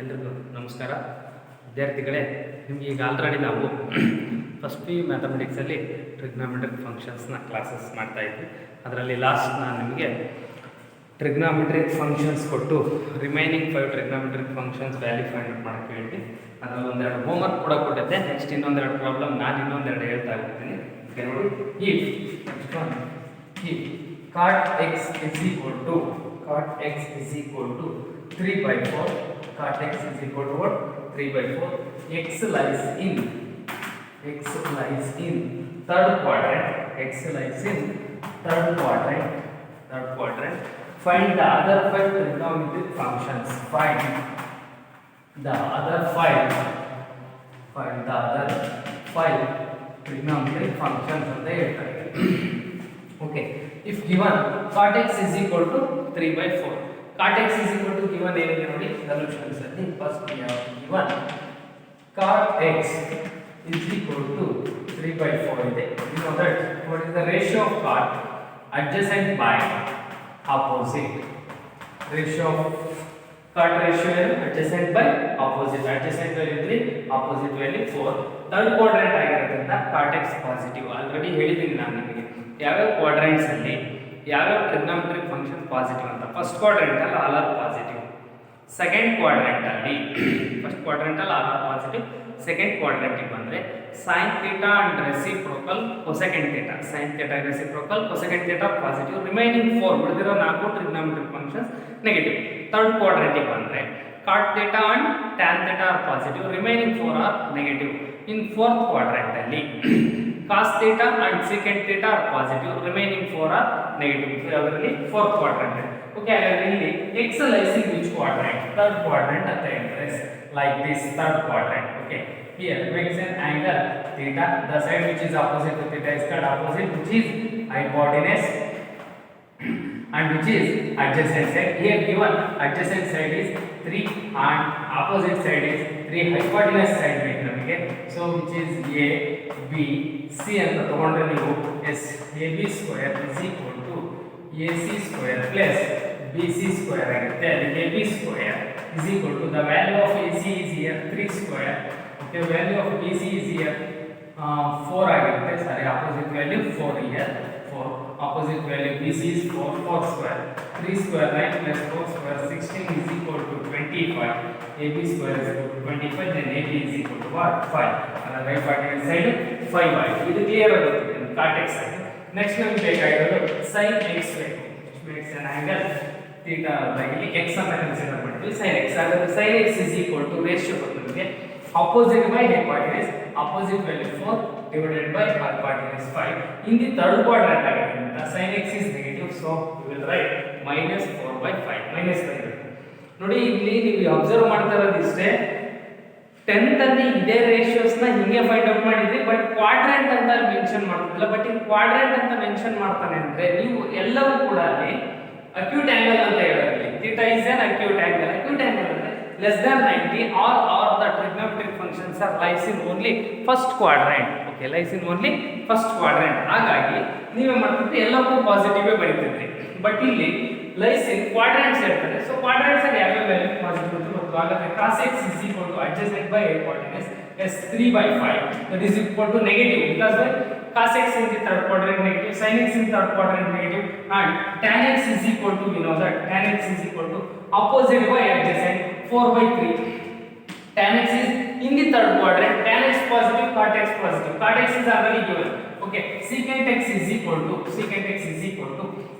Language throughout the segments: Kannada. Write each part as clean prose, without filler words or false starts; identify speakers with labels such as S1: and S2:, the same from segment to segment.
S1: ಎಲ್ರಿಗೂ ನಮಸ್ಕಾರ ವಿದ್ಯಾರ್ಥಿಗಳೇ. ನಿಮಗೆ ಈಗ ಆಲ್ರೆಡಿ ನಾವು ಫಸ್ಟ್ ಪಿ ಯು ಮ್ಯಾಥಮೆಟಿಕ್ಸಲ್ಲಿ ಟ್ರಿಗ್ನಾಮೆಟ್ರಿಕ್ ಫಂಕ್ಷನ್ಸ್ನ ಕ್ಲಾಸಸ್ ಮಾಡ್ತಾಯಿದ್ವಿ. ಅದರಲ್ಲಿ ಲಾಸ್ಟ್ ನಾನು ನಿಮಗೆ ಟ್ರಿಗ್ನಾಮೆಟ್ರಿಕ್ ಫಂಕ್ಷನ್ಸ್ ಕೊಟ್ಟು remaining 5 trigonometric functions value find out ಮಾಡೋಕ್ಕೆ ಹೇಳ್ತೀನಿ. ಅದರಲ್ಲಿ ಒಂದೆರಡು ಹೋಮ್ವರ್ಕ್ ಕೂಡ ಕೊಟ್ಟಿದ್ದೆ. ನೆಕ್ಸ್ಟ್ ಇನ್ನೊಂದೆರಡು ಪ್ರಾಬ್ಲಮ್ ನಾನು ಇನ್ನೊಂದೆರಡು ಹೇಳ್ತಾ ಇರ್ತೀನಿ. ಓಕೆ ನೋಡಿ, if cot x is equal to 3/4, cot x is equal to what? 3/4. X lies in third quadrant. X lies in third quadrant. Find the other 5 trigonometric functions. Find the other 5 trigonometric functions ಅಂತ ಹೇಳ್ತಾರೆ. Okay, if given cot x is equal to 3/4, cot x is equal to given ಏನಿದೆ ನೋಡಿ ಸೊಲ್ಯೂಷನ್ಸ್ ಅಲ್ಲಿ first we have given cot x is equal to 3/4 ಇದೆ. You know that what is the ratio of cot adjacent by opposite? Ratio of cot ratio adjacent by opposite. Adjacent value 3, opposite value 4. Third quadrant ಆಗಿರೋದ್ರಿಂದ cot x ಪಾಸಿಟಿವ್. ಆಲ್ರೆಡಿ ಹೇಳಿದ್ದೀನಿ ನಾನು ನಿಮಗೆ ಯಾವ್ಯಾವ ಕ್ವಾಡ್ರೆಂಟ್ಸ್ ಅಲ್ಲಿ ಯಾವ್ಯಾವ ಟ್ರಿಗ್ನಾಮೆಟ್ರಿಕ್ ಫಂಕ್ಷನ್ ಪಾಸಿಟಿವ್ ಅಂತ. ಫಸ್ಟ್ ಕ್ವಾಡ್ರೆಂಟ್ ಅಲ್ಲಿ all are positive. Second quadrant ಅಲ್ಲಿ all are positive. Second quadrant ಗೆ ಬಂದ್ರೆ sin theta and reciprocal cosecant theta. sin theta reciprocal cosecant theta positive. Remaining 4 ಉಳಿದಿರೋ 4 trigonometric functions negative. Third quadrant ಗೆ ಬಂದ್ರೆ cot theta and tan theta are positive. Remaining 4 R negative. In fourth quadrant ಅಲ್ಲಿ cos theta and secant theta are positive, remaining 4 are negative. ಅದರಲ್ಲಿ fourth quadrant. Okay, ಇಲ್ಲಿ x lies in which quadrant? Third quadrant at the entrance, like this third quadrant. Okay, here makes an angle theta. The side which is opposite to theta is called opposite, which is hypotenuse and which is adjacent side. Here given adjacent side is 3 and opposite side is 3. Hypotenuse side ಬೇಕು ನಮಗೆ. So which is a b c ಅಂತ ತಗೊಂಡ್ರೆ ನೀವು s ab square is equal to ac square plus bc square ಆಗುತ್ತೆ. ಅಲ್ಲಿ ab square is equal to the value of ac is here 3 square. Okay, value of bc is here 4 ಆಗುತ್ತೆ. Sorry, opposite value 4 here. 4 opposite value bc is 4 square. 3 square 9 plus 4 square 16 is equal to 25. ab square is equal to 25, then ab is equal to what? 5. And the right part side 5 ಆಯ್ತು. ಇದು ಕ್ಲಿಯರ್ ಆಗುತ್ತೆ cot x ಆಗಿದೆ. ನೆಕ್ಸ್ಟ್ ನಮಗೆ ಬೇಕಾಗಿರೋದು sin x ಬೇಕು. makes an angle theta. ಇಲ್ಲಿ x ಅಂತ ಕನ್ಸಿಡರ್ ಮಾಡ್ತೀವಿ. sin x ಹಾಗಾದ್ರೆ sin x is equal to ratio ಬಂತು ನಮಗೆ opposite by hypotenuse. opposite value 4 divided by hypotenuse 5. in the third quadrant ಆಗಿರೋದ್ರಿಂದ sin x is negative, so we will write -4/5. -5 ನೋಡಿ. ಇಲ್ಲಿ ನೀವು ಅಬ್ಸರ್ವ್ ಮಾಡ್ತಾ ಇರೋದು ಇಷ್ಟೇ, 10th ಅಲ್ಲಿ ಇದೇ ರೇಷಿಯೋಸ್ ನ ಹಿಂಗೆ ಫೈಂಡ್ ಔಟ್ ಮಾಡಿದ್ರಿ, ಬಟ್ ಕ್ವಾಡ್ರೆಂಟ್ ಅಂತ ಮೆನ್ಷನ್ ಮಾಡ್ತಿಲ್ಲ. ಬಟ್ ಇಲ್ಲಿ ಕ್ವಾಡ್ರೆಂಟ್ ಅಂತ ಮೆನ್ಷನ್ ಮಾಡ್ತಾನೆ ಅಂದ್ರೆ ನೀವು ಎಲ್ಲವೂ ಕೂಡ ಅಲ್ಲಿ ಅಕ್ಯೂಟ್ ಆಂಗಲ್ ಅಂತ ಹೇಳೋದ್ರಲ್ಲಿ theta is an acute angle. acute angle ಅಂದ್ರೆ less than 90 or the trigonometric functions are lies in only first quadrant. Okay, lies in only first quadrant. ಹಾಗಾಗಿ ನೀವೇ ಮಾಡ್ತಿದ್ರಿ ಎಲ್ಲವೂ ಪಾಸಿಟಿವ್ ಬರೀತಿದ್ರಿ. ಬಟ್ ಇಲ್ಲಿ ಲೈಸ್ ಇನ್ ಕ್ವಾಡ್ರೆಂಟ್ಸ್ ಹೇಳ್ತಾರೆ. ಸೊ ಕ್ವಾಡ್ರೆಂಟ್ಸ್ ಅಲ್ಲಿ ಯಾವ್ಯಾವ ವ್ಯಾಲ್ಯೂ ಪಾಸಿಟಿವ್ ಅಂತ ಗೊತ್ತು. ಹಾಗಾದ್ರೆ cos x is equal to adjacent by hypotenuse is 3/5. that is equal to negative because cos x in the third quadrant negative, sin x in third quadrant negative, and tan x is equal to, we know that tan x is equal to opposite by adjacent 4/3. tan x is in the third quadrant, tan x positive, cot x positive. Cot x is already given. Okay, secant x is equal to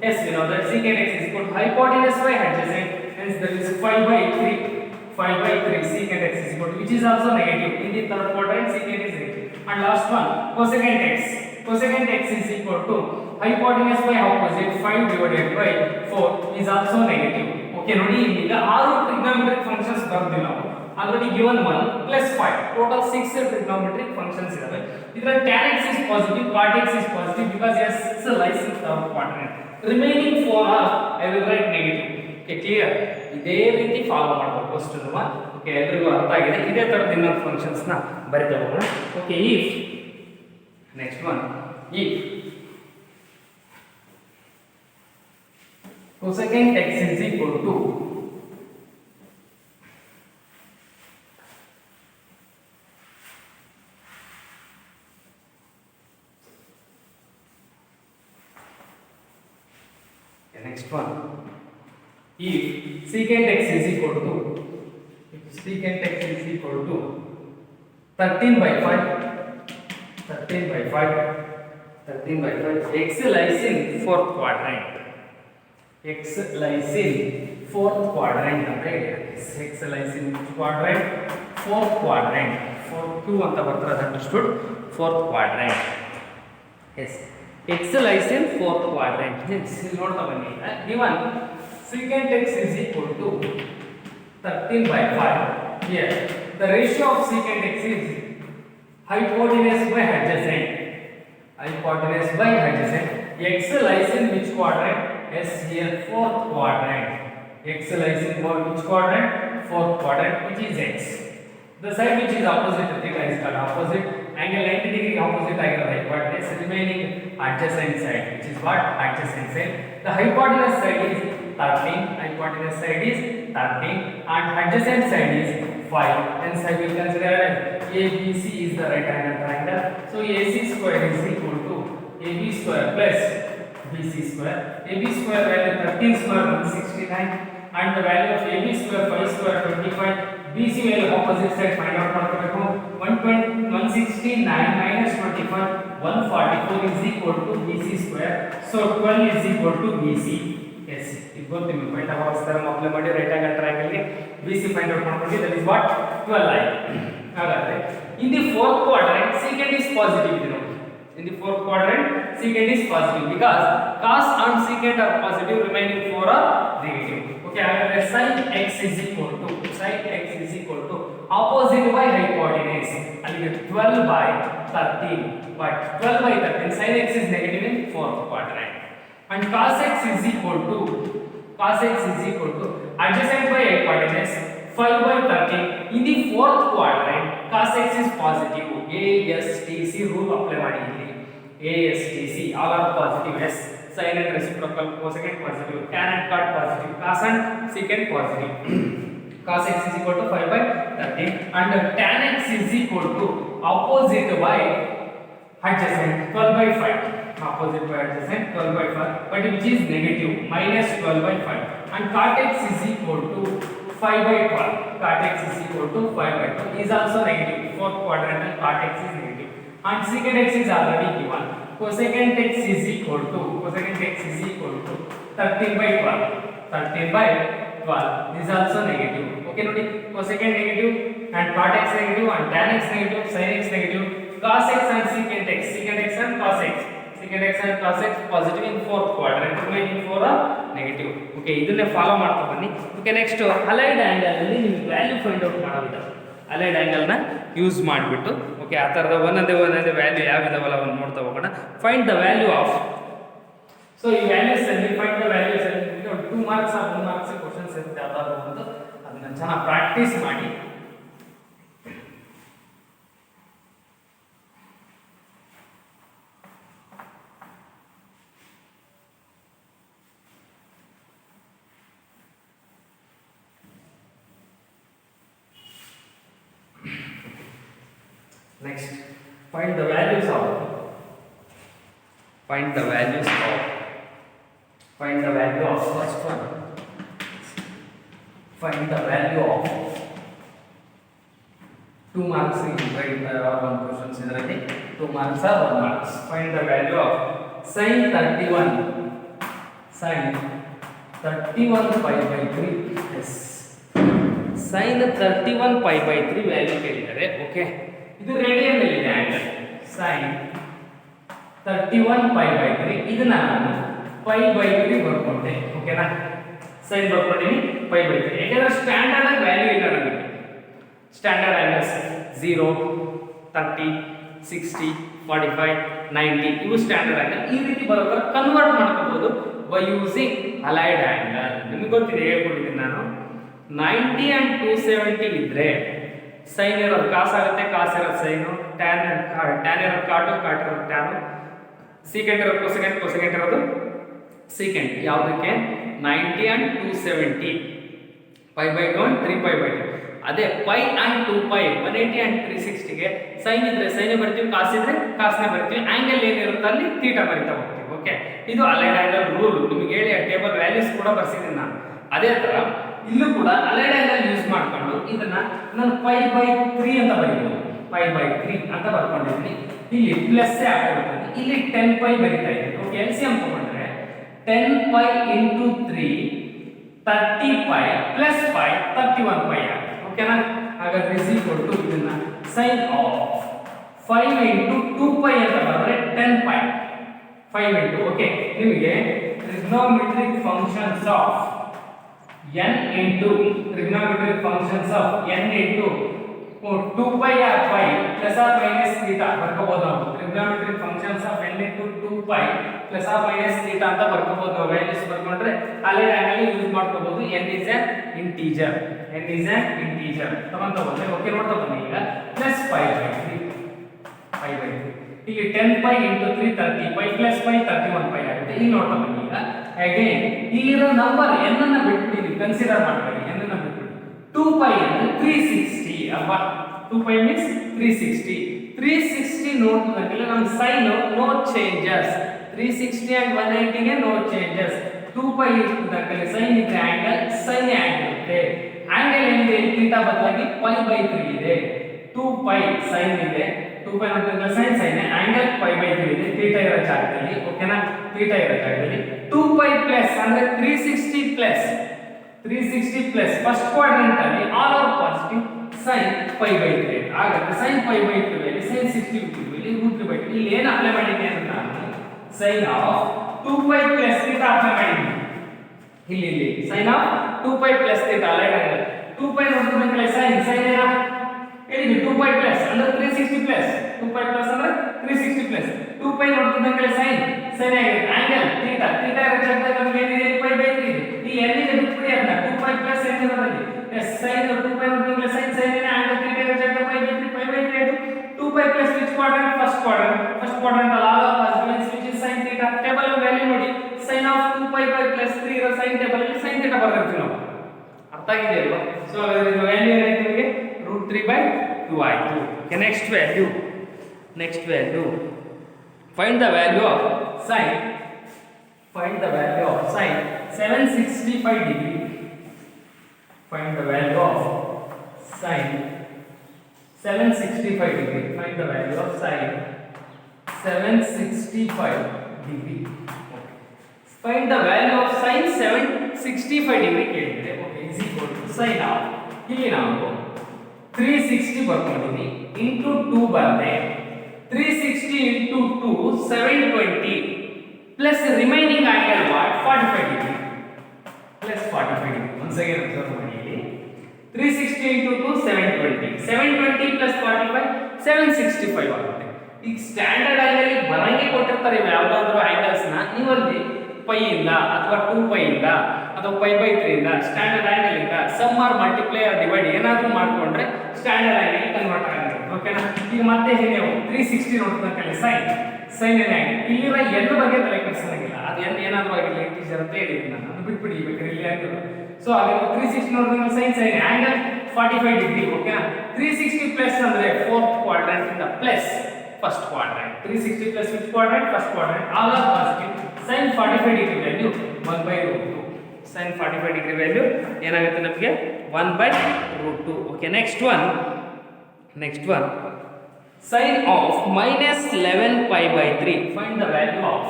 S1: yes, we know that secant x is equal to hypotenuse by adjacent, hence there is 5/3 secant x is equal to, which is also negative. In the third quadrant secant is negative. And last one, cosecant x is equal to hypotenuse by opposite 5 divided by 4 is also negative. Okay, ನೋಡಿ ಈಗ 6 trigonometric functions ಬರ್ತೀವಿ ನಾವು. already given 1 plus 5, total 6 trigonometric functions ಇದಾವೆ. ಇದರ tan x is positive, cot x is positive because yes lies in third quadrant. remaining 4 are I will write negative. Okay, clear? ಇದೇ ರೀತಿ ಫಾಲೋ ಮಾಡಬೇಕು ಕ್ವೆಶ್ಚನ್ ಅಲ್ವಾ. ಓಕೆ, ಎಲ್ಲರಿಗೂ ಅರ್ಥ ಆಗಿದೆ. ಇದೇ ತರದ ಇನ್ನೊಂದು ಫಂಕ್ಷನ್ಸ್ ನ ಬರಿತಾ ಹೋಗೋಣ. Okay, if next one, if cosecant x is equal to next one. If secant x is equal to 13 by 5, x lies in fourth quadrant. X lies in fourth quadrant ಅಂತ ಹೇಳಿದೆ. X lies in which quadrant? Fourth quadrant. 4 2 ಅಂತ ಬರ್ತದೆ, understood? Fourth quadrant. Yes. X lies in fourth quadrant. Yes, ಇಲ್ಲಿ ನೋಡ್ತಾ ಬನ್ನಿ. Given secant x is equal to 13 by 5. Here the ratio of secant x is hypotenuse by adjacent. Hypotenuse by adjacent. X lies in which quadrant? Yes, here fourth quadrant. X lies in which quadrant? Fourth quadrant, which is x. The side which is opposite theta is called opposite. Angle 90 degree opposite ಆಗಿರೋ hypotenuse. Remaining adjacent side, which is what? Adjacent side. The hypotenuse side is 13. Hypotenuse side is 13 and adjacent side is 5. Hence I will consider ABC is the right angle triangle. So AC square is equal to AB square plus BC square. AB square value 13 square 169 and the value of AB square 5 square 25. BC value opposite side find out ಮಾಡಬೇಕು. 169 minus 25 144 is equal to BC square. So 12 is equal to BC. Yes, ಇದು ಗೊತ್ತು ನಿಮಗೆ. ಪಾಯಿಂಟ್ ಆಫ್ ಥರಮ್ ಅಪ್ಲೈ ಮಾಡಿ ರೈಟ್ ಆಂಗಲ್ ಟ್ರಯಾಂಗಲ್ ಗೆ BC ಫೈಂಡ್ ಔಟ್ ಮಾಡ್ಕೊಂಡು that is what 12 ಆಯ್ತು. ಹಾಗಾದ್ರೆ in the fourth quadrant secant is positive ಇದೆ ನೋಡಿ. In the fourth quadrant secant is positive because cos and secant are positive, remaining 4 are negative. Okay, ಹಾಗಾದ್ರೆ sin x is equal to opposite by hypotenuse. ಅಲ್ಲಿಗೆ 12 by 13, but 12 by 13 sin x is negative in fourth quadrant. And cos x is equal to adjacent by hypotenuse 5 by 13. In the fourth quadrant cos x is positive. ASTC rule apply ಮಾಡಿ ಇಲ್ಲಿ. ASTC all are positive. Yes, sin and reciprocal, cosecant positive, tan and cot positive, cos and secant positive. Cos x is equal to 5 by 13 and tan x is equal to opposite by adjacent 12 by 5. Opposite by adjacent 12 by 5, but which is negative, minus 12 by 5. And cot x is equal to 5 by 12. Cot x is equal to 5 by 12 is also negative. Fourth quadrant and cot x is negative. And secant x is already given. Cosecant x is equal to 13 by 12. 13 by 12 is also negative. Okay, nodi cosecant negative and cot x negative and tan x negative, sin x negative, cos x and secant x and cos x. Secant x and cos x positive in fourth quadrant, remaining 4 are negative. Okay, ಇದನ್ನೇ ಫಾಲೋ ಮಾಡ್ತಾ ಬನ್ನಿ. ಓಕೆ, ನೆಕ್ಸ್ಟ್ ಅಲೈಡ್ ಆಂಗಲ್ ಅಲ್ಲಿ ನೀವು ವ್ಯಾಲ್ಯೂ ಫೈಂಡ್ ಔಟ್ ಮಾಡೋದು. ಅಲೈಡ್ ಆಂಗಲ್ ನ ಯೂಸ್ ಮಾಡಿಬಿಟ್ಟು ಓಕೆ ಆ ತರದ ಒಂದೊಂದೇ ವ್ಯಾಲ್ಯೂ ಯಾವ ಇದಾವಲ್ಲ ಅವನ್ನ ನೋಡ್ತಾ ಹೋಗೋಣ. Find the value of, so ಈ ವ್ಯಾಲ್ಯೂಸ್ ಅಲ್ಲಿ ಫೈಂಡ್ ದ ವ್ಯಾಲ್ಯೂಸ್ ಅಲ್ಲಿ 2 ಮಾರ್ಕ್ಸ್ 1 ಮಾರ್ಕ್ಸ್ ಕ್ವೆಶ್ಚನ್ಸ್ ಇರುತ್ತೆ, ಯಾವ್ದಾದ್ರು ಒಂದು ಅದನ್ನ ಚೆನ್ನಾಗಿ ಪ್ರಾಕ್ಟೀಸ್ ಮಾಡಿ. Next, find the values of first one. Find the value of 2 marks in right or 1 questions ಇದರಲ್ಲಿ 2 marks or 1 marks. Find the value of sin 31 pi by 3. Yes, sin 31 pi by 3 value ಕೇಳಿದ್ದಾರೆ. ಓಕೆ, ಇದು ರೇಡಿಯನ್ ಅಲ್ಲಿ ಇದೆ ಆಂಗಲ್ sin 31 pi by 3. ಇದನ್ನ ನಾನು pi by 3 ಬರ್ಕೊಂಡೆ. ಓಕೆನಾ, sin ಬರ್ಕೊಂಡಿನಿ pi by 3. ಯಾಕಂದ್ರೆ ಸ್ಟ್ಯಾಂಡರ್ಡ್ ಆಗಿ ವ್ಯಾಲ್ಯೂ ಇಲ್ಲ ನಮಗೆ. ಸ್ಟ್ಯಾಂಡರ್ಡ್ ಆಂಗಲ್ಸ್ 0, 30, 60, 45, 90 ಇವು ಸ್ಟ್ಯಾಂಡರ್ಡ್ ಆಂಗಲ್. ಈ ರೀತಿ ಬರೋತರ ಕನ್ವರ್ಟ್ ಮಾಡ್ಕೋಬಹುದು ಬೈ ಯೂಸಿಂಗ್ ಅಲೈಡ್ ಆಂಗಲ್. ನಿಮಗೆ ಗೊತ್ತಿದೆ, ಹೇಳ್ಕೊಟ್ಟಿದ್ದೀನಿ ನಾನು. 90 and 270 ಇದ್ರೆ ಸೈನ್ ಇರೋದು ಕಾಸ್ ಆಗುತ್ತೆ, ಕಾಸ್ ಇರೋದು ಸೈನು, ಟ್ಯಾನ್ ಇರೋದು ಕಾಟು, ಕಾಟ್ ಇರೋದು ಟ್ಯಾನು, ಸೀಕೆಂಟ್ ಇರೋದು ಕೊಸೆಕೆಂಟ್, ಕೊಸೆಕೆಂಟ್ ಇರೋದು ಸೀಕೆಂಟ್. ಯಾವುದಕ್ಕೆ 90 and 270, pi by 1 3 pi by 2. ಅದೇ pi and 2 pi 180 and 360 ಗೆ ಸೈನ್ ಇದ್ರೆ ಸೈನ್ ಬರ್ತೀವಿ, ಕಾಸ್ ಇದ್ರೆ ಕಾಸ್ನೇ ಬರ್ತೀವಿ, ಆಂಗಲ್ ಏನಿರುತ್ತೆ ಅಲ್ಲಿ ಥೀಟಾ ಬರಿತಾ ಹೋಗ್ತೀವಿ. ಓಕೆ, ಇದು ಅಲೈಡ್ ಆಂಗಲ್ ರೂಲ್. ನಿಮಗೆ ಹೇಳಿ ಟೇಬಲ್ ವ್ಯಾಲ್ಯೂಸ್ ಕೂಡ ಬರ್ಸಿದ್ದೀನಿ ನಾನು. ಅದೇ ತರ ಇಲ್ಲೂ ಕೂಡ ಅಲೈಡ್ ಆಂಗಲ್ ಯೂಸ್ ಮಾಡ್ಕೊಂಡು ಇದನ್ನ ನಾನು π/3 ಅಂತ ಬರೀಬಹುದು. π/3 ಅಂತ ಬರ್ಕೊಂಡಿದ್ದೀನಿ. ಇಲ್ಲಿ ಪ್ಲಸ್ ಹಾಕಿರ್ತೀನಿ, ಇಲ್ಲಿ 10π ಬರೀತಾ ಇದ್ದೀನಿ. ಓಕೆ, ಎಲ್ಸಿಎಂ ತಗೊಂಡ್ರೆ 10π × 3 30π ಪ್ಲಸ್ π 31π ಆಗುತ್ತೆ. ಓಕೆನಾ? ಹಾಗಾದ್ರೆ ಇಸ್ ಈಕ್ವಲ್ ಟು ಇದನ್ನ sin ಆಫ್ 5 × 2π ಅಂತ ಬರೆದ್ರೆ 10π 5 × ಓಕೆ, ನಿಮಗೆ trigonometric functions of n into trigonometric functions of n into 2π or π plus or minus theta ಬರ್ಕೋಬಹುದು ನಾವು. trigonometric functions of n into 2π plus or minus theta ಅಂತ ಬರ್ಕೋಬಹುದು ನಾವು. ವ್ಯಾಲ್ಯೂಸ್ ಬರ್ಕೊಂಡ್ರೆ ಅಲೈಡ್ ಆಂಗಲ್ ಯೂಸ್ ಮಾಡ್ಕೋಬಹುದು. n is an integer, n is an integer ತಗೊಂತ ಹೋದ್ರೆ ಓಕೆ. ನೋಡ್ತಾ ಬನ್ನಿ ಈಗ ಪ್ಲಸ್ 5/3 ಇಲ್ಲಿ 10π × 3 30π ಪ್ಲಸ್ π 31π ಆಗುತ್ತೆ. ಇಲ್ಲಿ ನೋಡ್ತಾ ಬನ್ನಿ ಈಗ ಅಗೇನ್ ಇಲ್ಲಿರೋ ನಂಬರ್ n ಅನ್ನು ಬಿಟ್ಬಿಡಿ, ಕನ್ಸಿಡರ್ ಮಾಡಬೇಡಿ. n ಅನ್ನು ಬಿಟ್ಬಿಡಿ. 2π ಅಂದ್ರೆ 360 ಅಲ್ವಾ? 2π means 360. 360 ನೋಡ್ತಿದ್ದಂಗೆಲ್ಲ ನಮ್ಮ ಸೈನ್ ನೋ ಚೇಂಜಸ್. 360 and 180 ಗೆ ನೋ ಚೇಂಜಸ್. 2π ಇರ್ತದಂಗೆಲ್ಲ ಸೈನ್ ಇದ್ರೆ ಆಂಗಲ್ ಸೈನ್ ಆಂಗಲ್ ಇರುತ್ತೆ. ಆಂಗಲ್ ಏನಿದೆ ಥೀಟಾ ಬದಲಾಗಿ π/3 ಇದೆ. 2π ಸೈನ್ ಇದೆ, 2π ನೋಡ್ತಿದ್ದಂಗೆಲ್ಲ ಸೈನ್ ಸೈನ್, ಆಂಗಲ್ π/3 ಇದೆ ಥೀಟಾ ಇರೋ ಜಾಗದಲ್ಲಿ. ಓಕೆನಾ? ಥೀಟಾ ಇರೋ ಜಾಗದಲ್ಲಿ 2π ಪ್ಲಸ್ ಅಂದ್ರೆ 360 ಪ್ಲಸ್ 360 ಪ್ಲಸ್ ಫಸ್ಟ್ ಕ್ವಾಡ್ರೆಂಟ್ ಅಲ್ಲಿ ಆಲ್ ಆರ್ ಪಾಸಿಟಿವ್ sin π/3. ಹಾಗಾದ್ರೆ sin π/3 ಅಲ್ಲಿ sin 60 ಇಲ್ಲಿ √3/2 ಇಲ್ಲಿ ಏನು ಅಪ್ಲೈ ಮಾಡಿದ್ದೆ ಅಂತ ನಾನು sin of 2π plus theta apply ಮಾಡಿದ್ದೀನಿ. ಇಲ್ಲಿ sin of 2π plus theta allied angle 2π ನೋಡ್ತಿದ್ದಂಗೆಲ್ಲ sin ಏನಾ ಹೇಳಿದ್ವಿ 2π ಪ್ಲಸ್ ಅಂದ್ರೆ 360 ಪ್ಲಸ್ 2π ಪ್ಲಸ್ ಅಂದ್ರೆ 360 ಪ್ಲಸ್ 2π ನೋಡ್ತಿದ್ದಂಗೆಲ್ಲ sin ಆಗಿದೆ. ಆಂಗಲ್ ಥೀಟಾ ಇರೋ ಜಾಗದಲ್ಲಿ ನಮಗೆ ಏನಿದೆ π/3 ಇದೆ. ಈ n ಇದೆ ಬಿಟ್ಬಿಡಿ, ಅದನ್ನ 2π ಪ್ಲಸ್ n ಇರೋದಲ್ಲಿ ಎಸ್ sin 2π ನೋಡ್ತಿದ್ದಂಗೆಲ್ಲ sin ಏನೇ ಆಂಗಲ್ ಥೀಟಾ ಇರೋ ಜಾಗದಲ್ಲಿ π/3 ಆಯ್ತು. 2π plus which quadrant? First quadrant ಅಲ್ಲಿ all of positive which is sin theta. Table value ನೋಡಿ, sin ಆಫ್ 2π ಪ್ಲಸ್ 3 ಇರೋ sin ಟೇಬಲ್ ಅಲ್ಲಿ sin ಥೀಟಾ ಬರೆದಿರ್ತೀವಿ ನಾವು. ಅರ್ಥ ಆಗಿದೆ ಅಲ್ವಾ? ಸೊ ಹಾಗಾದ್ರೆ ಇದು ವ್ಯಾಲ್ಯೂ ಏನಾಯ್ತು ನಿಮಗೆ? √3/2 ಆಯ್ತು. Okay, next value find the value of sin 765 degree. Find the value of sin 765 degree. Find the value of sin 765 degree. Okay. Find the value of sin 765 degree ಕೇಳಿದ್ರೆ okay is equal to sin of ಇಲ್ಲಿ ನಾವು 360 ಬರ್ಕೊಂಡಿದ್ದೀವಿ into 2 ಬಂದೆ 360 into 2 720 plus remaining angle what 45 degree plus 45 degree. Once again observe ಮಾಡಿ ಇಲ್ಲಿ 360 into 2 720 plus 45 765 ಆಗುತ್ತೆ. ಈಗ ಸ್ಟ್ಯಾಂಡರ್ಡ್ ಆಂಗಲ್ ಬರಂಗೆ ಕೊಟ್ಟಿರ್ತಾರೆ ಯಾವುದಾದ್ರೂ ಆಂಗಲ್ಸ್ ನ ನೀವು ಅಲ್ಲಿ π ಇಂದ ಅಥವಾ 2π ಇಂದ ಅಥವಾ π/3 ಇಂದ ಸ್ಟ್ಯಾಂಡರ್ಡ್ ಆಂಗಲ್ ಇಂದ sum or multiply or divide ಏನಾದರೂ ಮಾಡ್ಕೊಂಡ್ರೆ ಸ್ಟ್ಯಾಂಡರ್ಡ್ ಆಂಗಲ್ ಕನ್ವರ್ಟ್ ಆಗುತ್ತೆ. ಓಕೆನಾ? ಈಗ ಮತ್ತೆ ಹೇಗೆ 360 ನೋಡ್ತಕ್ಕಂಥ sin ಏನೇ ಇಲ್ಲಿರೋ n ಬಗ್ಗೆ ತಲೆ ಕೆಡಿಸೋಂಗಿಲ್ಲ. ಅದು n ಏನಾದರೂ ಆಗಿರಲಿ ಇಂಟಿಜರ್ ಅಂತ ಹೇಳಿದ್ದೀನಿ ನಾನು, ಅದು ಬಿಟ್ಬಿಡಿ ಬೇಕಾದ್ರೆ ಇಲ್ಲಿ ಆಗಿರೋದು. ಸೊ ಹಾಗಾದ್ರೆ 360 ನೋಡಿದ್ರೆ sin ಆಂಗಲ್ 45 ಡಿಗ್ರಿ. ಓಕೆನಾ? 360 ಪ್ಲಸ್ ಅಂದ್ರೆ ಫೋರ್ತ್ ಕ್ವಾಡ್ರೆಂಟ್ ಇಂದ plus first quadrant. 360 plus fifth quadrant first quadrant all are positive. sin 45 degree value 1/√2. sin 45 degree value ಏನಾಗುತ್ತೆ ನಮಗೆ 1/√2. Okay, next one sin of -11π/3. Find the value of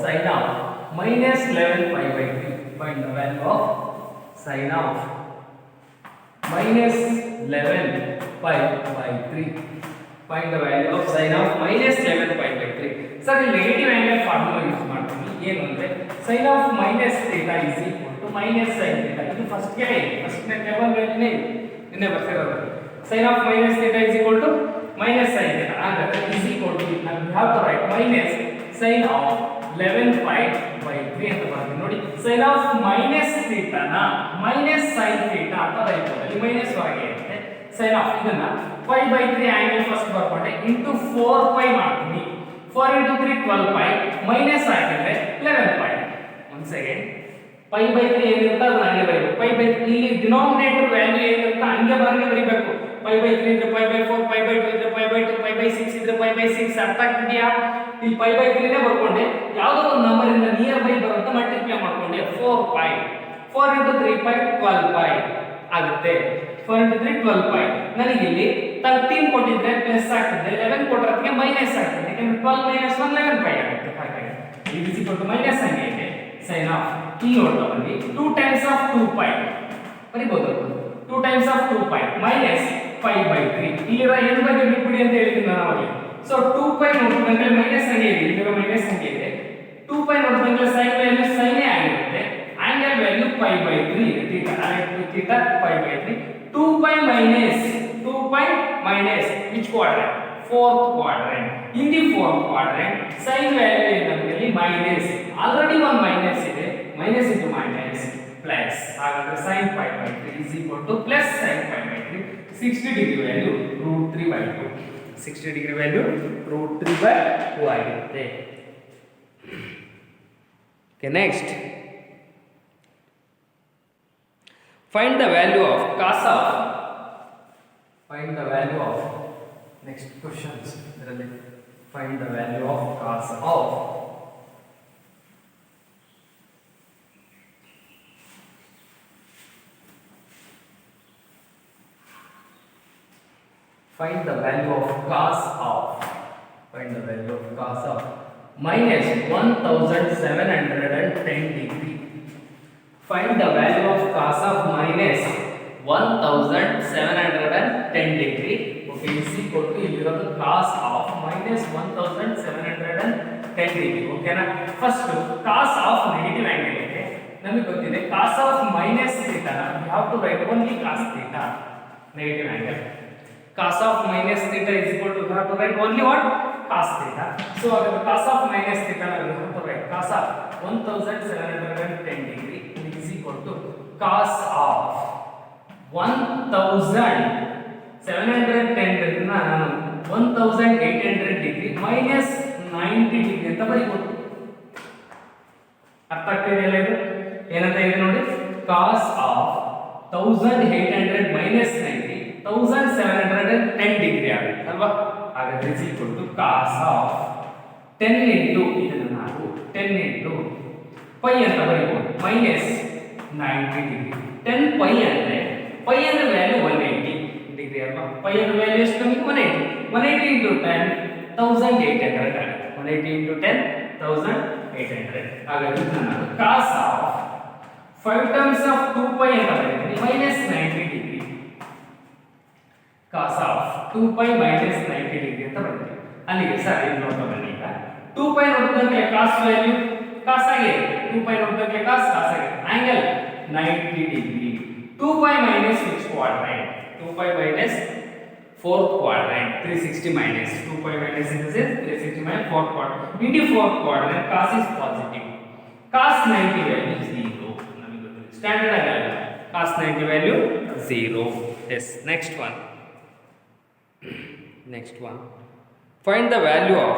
S1: sin of -11π/3. Find the value of sin of -11π/3. Find the value of sin of -11π/3. Sir ಇಲ್ಲಿ ನೆಗೆಟಿವ್ ಆಂಗಲ್ ಫಾರ್ಮುಲಾ ಯೂಸ್ ಮಾಡ್ತೀನಿ. ಏನು ಅಂದ್ರೆ sin of minus theta is equal to minus sin theta. ಇದು ಫಸ್ಟ್ ನೇ ಟೇಬಲ್ ವ್ಯಾಲ್ಯೂನೇ ನಿನ್ನೆ ಬರ್ತಿರೋದು. sin of minus theta is equal to minus sin theta. ಹಾಗಾದ್ರೆ is equal to now we have to write minus sin of 11π/3 ಅಂತ ಬರ್ತೀವಿ ನೋಡಿ. sin of minus theta ನ minus sin theta ಅಂತ ಬರೀಬಹುದು. ಇಲ್ಲಿ ಮೈನಸ್ ಹೊರಗೆ ಇರುತ್ತೆ. sin of ಇದನ್ನ π/3 ಆಂಗಲ್ ಫಸ್ಟ್ ಬರ್ಕೊಂಡೆ into 4π ಮಾಡ್ತೀನಿ. 4 into 3 12π minus ಆಗಿದ್ರೆ 11π. once again ಪೈ ಬೈ 3 ಏನಿರುತ್ತೆ ಅದನ್ನ ಹಂಗೆ ಬರೀಬೇಕು. ಪೈ ಬೈ ಇಲ್ಲಿ ಡಿನಾಮಿನೇಟರ್ ವ್ಯಾಲ್ಯೂ ಏನಿರುತ್ತೆ ಹಂಗೆ ಬರೀಬೇಕು. ಪೈ ಬೈ 3 ಇದ್ರೆ ಪೈ ಬೈ 4, ಪೈ ಬೈ 2 ಇದ್ರೆ ಪೈ ಬೈ 2, ಪೈ ಬೈ 6 ಇದ್ರೆ ಪೈ ಬೈ 6. ಅರ್ಥ ಆಗ್ತಿದೆಯಾ? ಇಲ್ಲಿ ಪೈ ಬೈ 3 ನೇ ಬರ್ಕೊಂಡೆ, ಯಾವುದೋ ಒಂದು ನಂಬರ್ ಇಂದ ನಿಯರ್ ಬೈ ಬರುತ್ತೆ ಮಲ್ಟಿಪ್ಲೈ ಮಾಡ್ಕೊಂಡೆ. 4 ಪೈ 4 into 3 ಪೈ 12 ಪೈ ಆಗುತ್ತೆ. 4 into 3 12 ಪೈ. ನನಗೆ ಇಲ್ಲಿ 13 ಕೊಟ್ಟಿದ್ರೆ ಪ್ಲಸ್ ಆಗ್ತಿದೆ, 11 ಕೊಟ್ಟರೆ ಮೈನಸ್ ಆಗ್ತಿದೆ. ಯಾಕಂದ್ರೆ 12 minus 1 11 ಪೈ ಆಗುತ್ತೆ. ಹಾಗಾಗಿ ಇದು ಈಕ್ವಲ್ ಟು ಮೈನಸ್ ಹಂಗೆ ಇದೆ ಸೈನ್ ಆಫ್. ಇಲ್ಲಿ ನೋಡ್ತಾ ಬನ್ನಿ 2 times of 2 ಪೈ ಬರೀಬಹುದು. 2 times of 2 pi minus pi by 3. ಇಲ್ಲಿರೋ n ಬಗ್ಗೆ ಬಿಟ್ಬಿಡಿ ಅಂತ ಹೇಳಿದ್ದೀನಿ ನಾನು ಅವಾಗ. ಸೊ 2 ಪೈ ನೋಡಿದ್ರೆ ಮೈನಸ್ ಹಂಗೆ ಇದೆ, ಇಲ್ಲಿರೋ ಮೈನಸ್ ಹಂಗೆ ಇದೆ. 2 ಪೈ ನೋಡಿದ್ರೆ ಸೈನ್ ವ್ಯಾಲ್ಯೂ ಸೈನೇ ಆಗಿರುತ್ತೆ. ಆಂಗಲ್ ವ್ಯಾಲ್ಯೂ ಪೈ ಬೈ 3 ಇದೆ. Theta pi by 3. 2 pi minus which quadrant? Fourth quadrant. In the fourth quadrant sin value ಏನಂದ್ರೆ minus. Already one minus ಇದೆ, minus into minus plus. ಹಾಗಾದ್ರೆ sin pi by 3 is equal to plus sin pi by 3. 60 degree value root 3 by 2. 60 degree value root 3 by 2 ಆಗಿರುತ್ತೆ. Okay, next. Find the value of cos of. Find the value of. Next questions. Find the value of cos of. Find the value of cos of. Find the value of cos of minus 1710 degree. Find the value of cos of minus 1710 degree. Okay, is equal to ಇಲ್ಲಿರೋದು cos of minus 1710 degree. Okay ನಾ? First cos of negative angle ಇದೆ. ನಮಗೆ ಗೊತ್ತಿದೆ cos of minus theta na we have to write only cos theta negative angle. Cos of minus theta is equal to we have to write only what? Cos theta. So cos of minus theta na we have to write cos of 1710 degree is equal to cos of 1710 ನಾನು 1800 ಡಿಗ್ರಿ ಮೈನಸ್ 90 ಡಿಗ್ರಿ ಅಂತ ಬರೀಬಹುದು. ಅರ್ಥ ಆಗ್ತಿದೆಯಲ್ಲ ಇದು? ಏನಂತ ಇದೆ ನೋಡಿ, cos of 1800 minus 90 1710 ಡಿಗ್ರಿ ಆಗುತ್ತೆ ಅಲ್ವಾ? ಹಾಗಾದ್ರೆ is equal to cos of 10 into ಇದನ್ನು ನಾವು 10 into ಪೈ ಅಂತ ಬರೀಬಹುದು ಮೈನಸ್ 90 ಡಿಗ್ರಿ. 10 ಪೈ ಅಂದ್ರೆ ಪೈ ಅಂದ್ರೆ ವ್ಯಾಲ್ಯೂ 180 ಡಿಗ್ರಿ ಅಲ್ವಾ? ಪೈ ಅಂದ್ರೆ ವ್ಯಾಲ್ಯೂ ಎಷ್ಟು ನಮಗೆ 180. 180 into 10 1800 ಆಗುತ್ತೆ. 180 into 10 1800. ಹಾಗಾಗಿ ನಾನು cos of 5 terms of 2 pi ಅಂತ ಬರೀತೀನಿ minus 90 degree. cos of 2 pi minus 90 degree ಅಂತ ಬರೀತೀನಿ. ಅಲ್ಲಿಗೆ ಸರ್ ಇದು ನೋಡ್ತಾ ಬನ್ನಿ. ಈಗ 2 pi ನೋಡಿದ್ರೆ cos ವ್ಯಾಲ್ಯೂ cos ಆಗಿದೆ. 2 pi ನೋಡಿದ್ರೆ cos ಆಗಿದೆ. Angle 90 degree. 2 pi minus which quadrant? 2 pi minus fourth quadrant. 360 minus 2 pi minus in this is 360 minus fourth quadrant. In the fourth quadrant cos is positive. Cos 90 value is 0. ನಮಗೆ ಗೊತ್ತಿದೆ ಸ್ಟ್ಯಾಂಡರ್ಡ್ ಆಗಲ್ಲ. cos 90 value 0. Yes, next one. Next one. Find the value of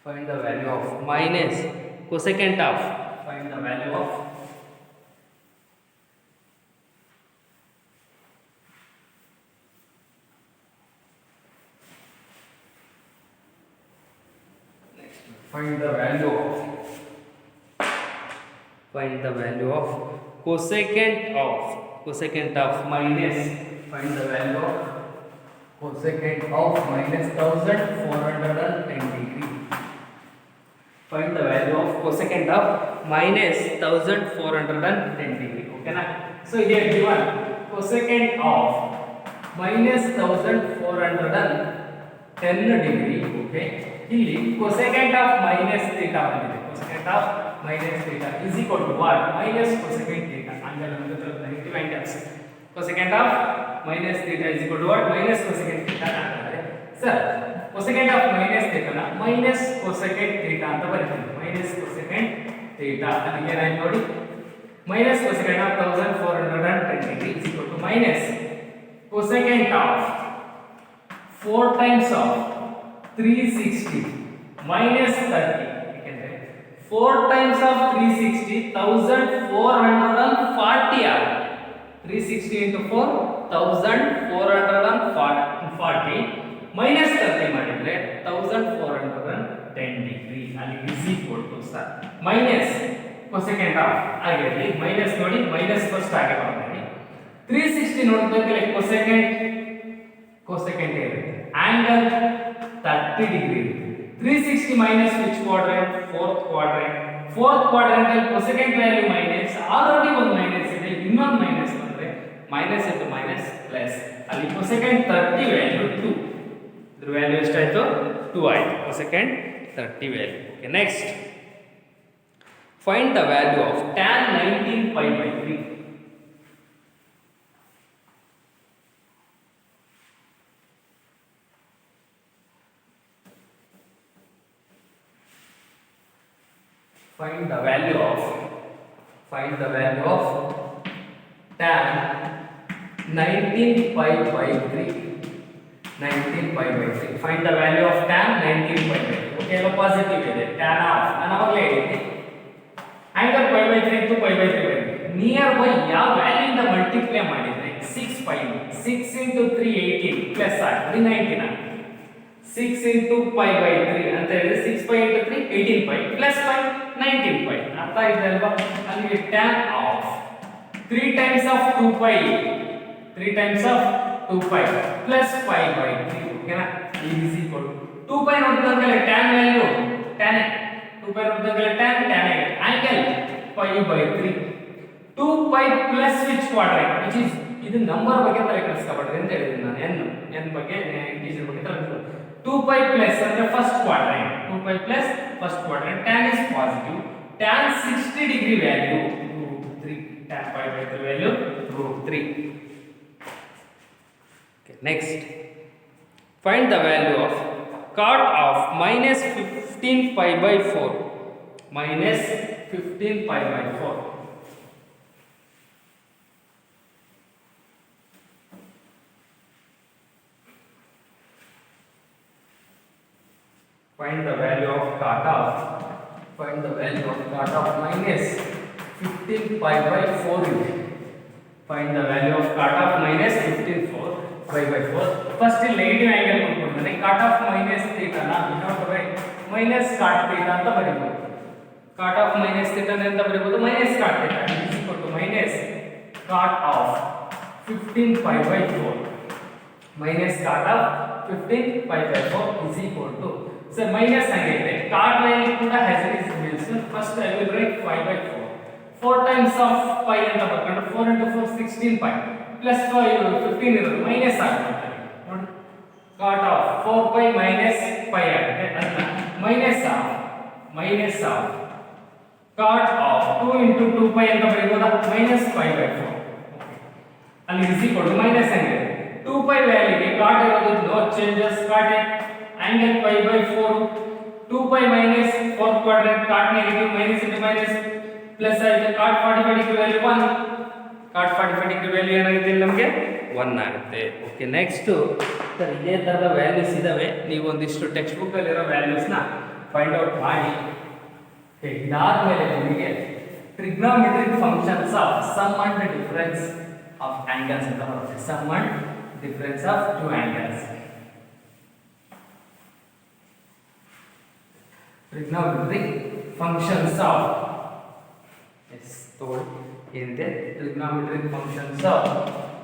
S1: find the value of minus cosecant of. Find the value of next. Find the value of cosecant of minus. Find the value of cosecant of minus 1410 degree. Find the value of cosecant of minus 1410 degree. Okay na? So here given cosecant of minus 1410 degree. Okay. ಇಲ್ಲಿ cosecant of minus theta ಬಂದಿದೆ. Cosecant of minus theta is equal to what? Minus cosecant theta. Angle ಅಂದ್ರೆ negative angles. Cosecant of minus theta is equal to what? Minus cosecant theta ಆಗುತ್ತೆ. Sir cosecant of minus theta ನ minus cosecant theta ಅಂತ ಬರೀತೀವಿ. minus cosecant theta ಅದಕ್ಕೆ ಏನಾಯ್ತು ನೋಡಿ, minus cosecant of 1410 degree is equal to minus cosecant of 4 times of 360 minus 30 ಯಾಕೆಂದ್ರೆ 4 times of 360 1440 ಆಗುತ್ತೆ 360 into 4 1440 minus 30 ಮಾಡಿದ್ರೆ 1410 ಡಿಗ್ರಿ ಅಲ್ಲಿ is equal to sir minus cosecant of ಆಗಿರಲಿ ಮೈನಸ್ ನೋಡಿ ಮೈನಸ್ ಫಸ್ಟ್ ಆಗಿ ಬರ್ತೀನಿ 360 ನೋಡೋದಕ್ಕೆ cosecant ಇರುತ್ತೆ angle 30 ಡಿಗ್ರಿ ಇರುತ್ತೆ 360 minus which quadrant fourth quadrant ಅಲ್ಲಿ cosecant value minus ಆಲ್ರೆಡಿ ಒಂದು ಮೈನಸ್ ಇದೆ ಇನ್ನೊಂದು ಮೈನಸ್ ಬಂದ್ರೆ ಮೈನಸ್ into ಮೈನಸ್ ಪ್ಲಸ್ ಅಲ್ಲಿ cosecant 30 ವ್ಯಾಲ್ಯೂ 2 ಇದ್ರ ವ್ಯಾಲ್ಯೂ ಎಷ್ಟಾಯ್ತು 2 ಆಯ್ತು cosecant 30 value okay next find the value of tan 19 pi by 3 find the value of tan 19 pi by 3 find the value of tan 19 pi by 3 okay ಎಲ್ಲ ಪಾಸಿಟಿವ್ ಇದೆ tan ಆಫ್ ನಾನು ಅವಾಗಲೇ ಹೇಳಿದ್ದೆ angle pi by 3 to pi by 3 near by ಯಾವ ವ್ಯಾಲ್ಯೂ ಇಂದ ಮಲ್ಟಿಪ್ಲೈ ಮಾಡಿದ್ರೆ 6 pi 6 into 3 18 ಪ್ಲಸ್ ಆಗಿ 19 6 into pi by 3 ಅಂತ ಹೇಳಿದ್ರೆ 6 pi into 3 18 pi plus pi 19 pi ಅರ್ಥ ಆಯ್ತಾ ಅಲ್ವಾ ಅಲ್ಲಿ tan of 3 times of 2 pi plus pi by 3 ಓಕೆನಾ is equal to 2 pi ನೋಡಿದ್ರೆ tan ವ್ಯಾಲ್ಯೂ tan 2 pi ನೋಡಿದ್ರೆ tan angle pi by 3 2 pi plus which quadrant which is ಇದು ನಂಬರ್ ಬಗ್ಗೆ ತಲೆ ಕೆಡಿಸ್ಕೊಬೇಡ್ರಿ ಅಂತ ಹೇಳಿದ್ದೀನಿ ನಾನು n ಬಗ್ಗೆ ಇಂಟಿಜರ್ ಬಗ್ಗೆ ತಲೆ 2 pi plus ಅಂದ್ರೆ first quadrant 2 pi plus first quadrant tan is positive tan 60 degree value √3 tan pi by 3 value √3 okay next find the value of cot of minus 15 pi by 4 find the value of cot of minus 15 pi by 4 find the value of cot of minus 15 pi by 4 first negative angle ಕೊಡ್ತಾನೆ cot of minus theta ನ minus cot theta ಅಂತ ಬರೆಯಬಹುದು cot of minus theta ಅಂತ ಬರೆಯಬಹುದು minus cot theta is equal to minus cot of 15 pi by 4 minus cot of 15 pi by 4 is equal to so minus ಆಗಿದೆ cot value ಕೂಡ has its dimension first I will write 5 by 4 times of pi ಅಂತ ಬರ್ಕೊಂಡು 4 into 4 16 pi plus 5 15 ಇರೋದು ಮೈನಸ್ ಆಗುತ್ತೆ ನೋಡಿ cot of 4 pi minus pi ಆಗುತ್ತೆ ಅದನ್ನ minus of cot of 2 into 2 pi ಅಂತ ಬರೆಯಬಹುದಾ minus pi by 4 ಅಲ್ಲಿ is equal to minus ಆಗಿದೆ 2 pi value ಗೆ cot ಇರೋದು no changes cot angle pi by 4 2 pi minus 4th quadrant cot negative minus into minus plus ಆಯ್ತು cot 45 degree value 1 cot 45 degree value ಏನಾಗುತ್ತೆ ನಮಗೆ 1 ಆಗುತ್ತೆ ಓಕೆ ನೆಕ್ಸ್ಟ್ ಸರ್ ಇದೇ ತರದ ವ್ಯಾಲ್ಯೂಸ್ ಇದಾವೆ ನೀವು ಒಂದಿಷ್ಟು ಟೆಕ್ಸ್ಟ್ ಬುಕ್ ಅಲ್ಲಿ ಇರೋ ವ್ಯಾಲ್ಯೂಸ್ ನ ಫೈಂಡ್ ಔಟ್ ಮಾಡಿ ಓಕೆ ಇದಾದ್ಮೇಲೆ ನಿಮಗೆ trigonometric functions of sum and difference of angles ಅಂತ ಬರುತ್ತೆ sum and difference of two angles trigonometric functions of told in the trigonometric functions of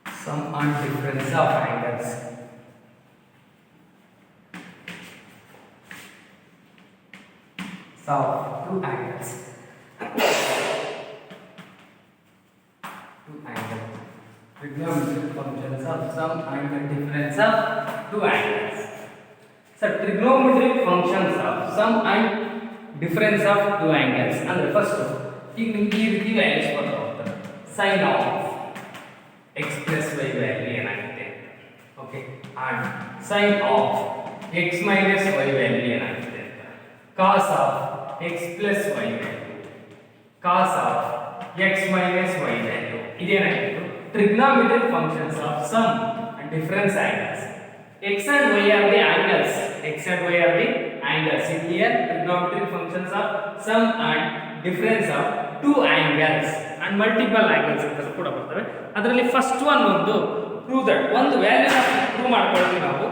S1: sum and difference of angles so two angles trigonometric functions of sum and difference of two angles. So trigonometric functions of sum and difference of two angles. ಅಂದ್ರೆ ಫಸ್ಟ್ ಈಗ ನಿಮಗೆ ಈ ರೀತಿ ವ್ಯಾಲ್ಯೂಸ್ ಬರ್ತಾ ಹೋಗ್ತದೆ sin of x plus y value ಏನಾಗುತ್ತೆ okay and sin of x minus y value ಏನಾಗುತ್ತೆ cos of x plus y value, cos of x minus y value. ಇದೇನಾಗಿತ್ತು trigonometric functions of sum and difference angles. X and y are the angles. X and y are the angles. In here trigonometric functions of sum and difference of two angles and multiple angles ಅಂತ ಕೂಡ ಬರ್ತವೆ. ಅದರಲ್ಲಿ ಫಸ್ಟ್ ಒನ್ ಒಂದು ಪ್ರೂವ್ ದಟ್ ಒಂದು ವ್ಯಾಲ್ಯೂನ ಪ್ರೂವ್ ಮಾಡ್ಕೊಳ್ತೀವಿ ನಾವು.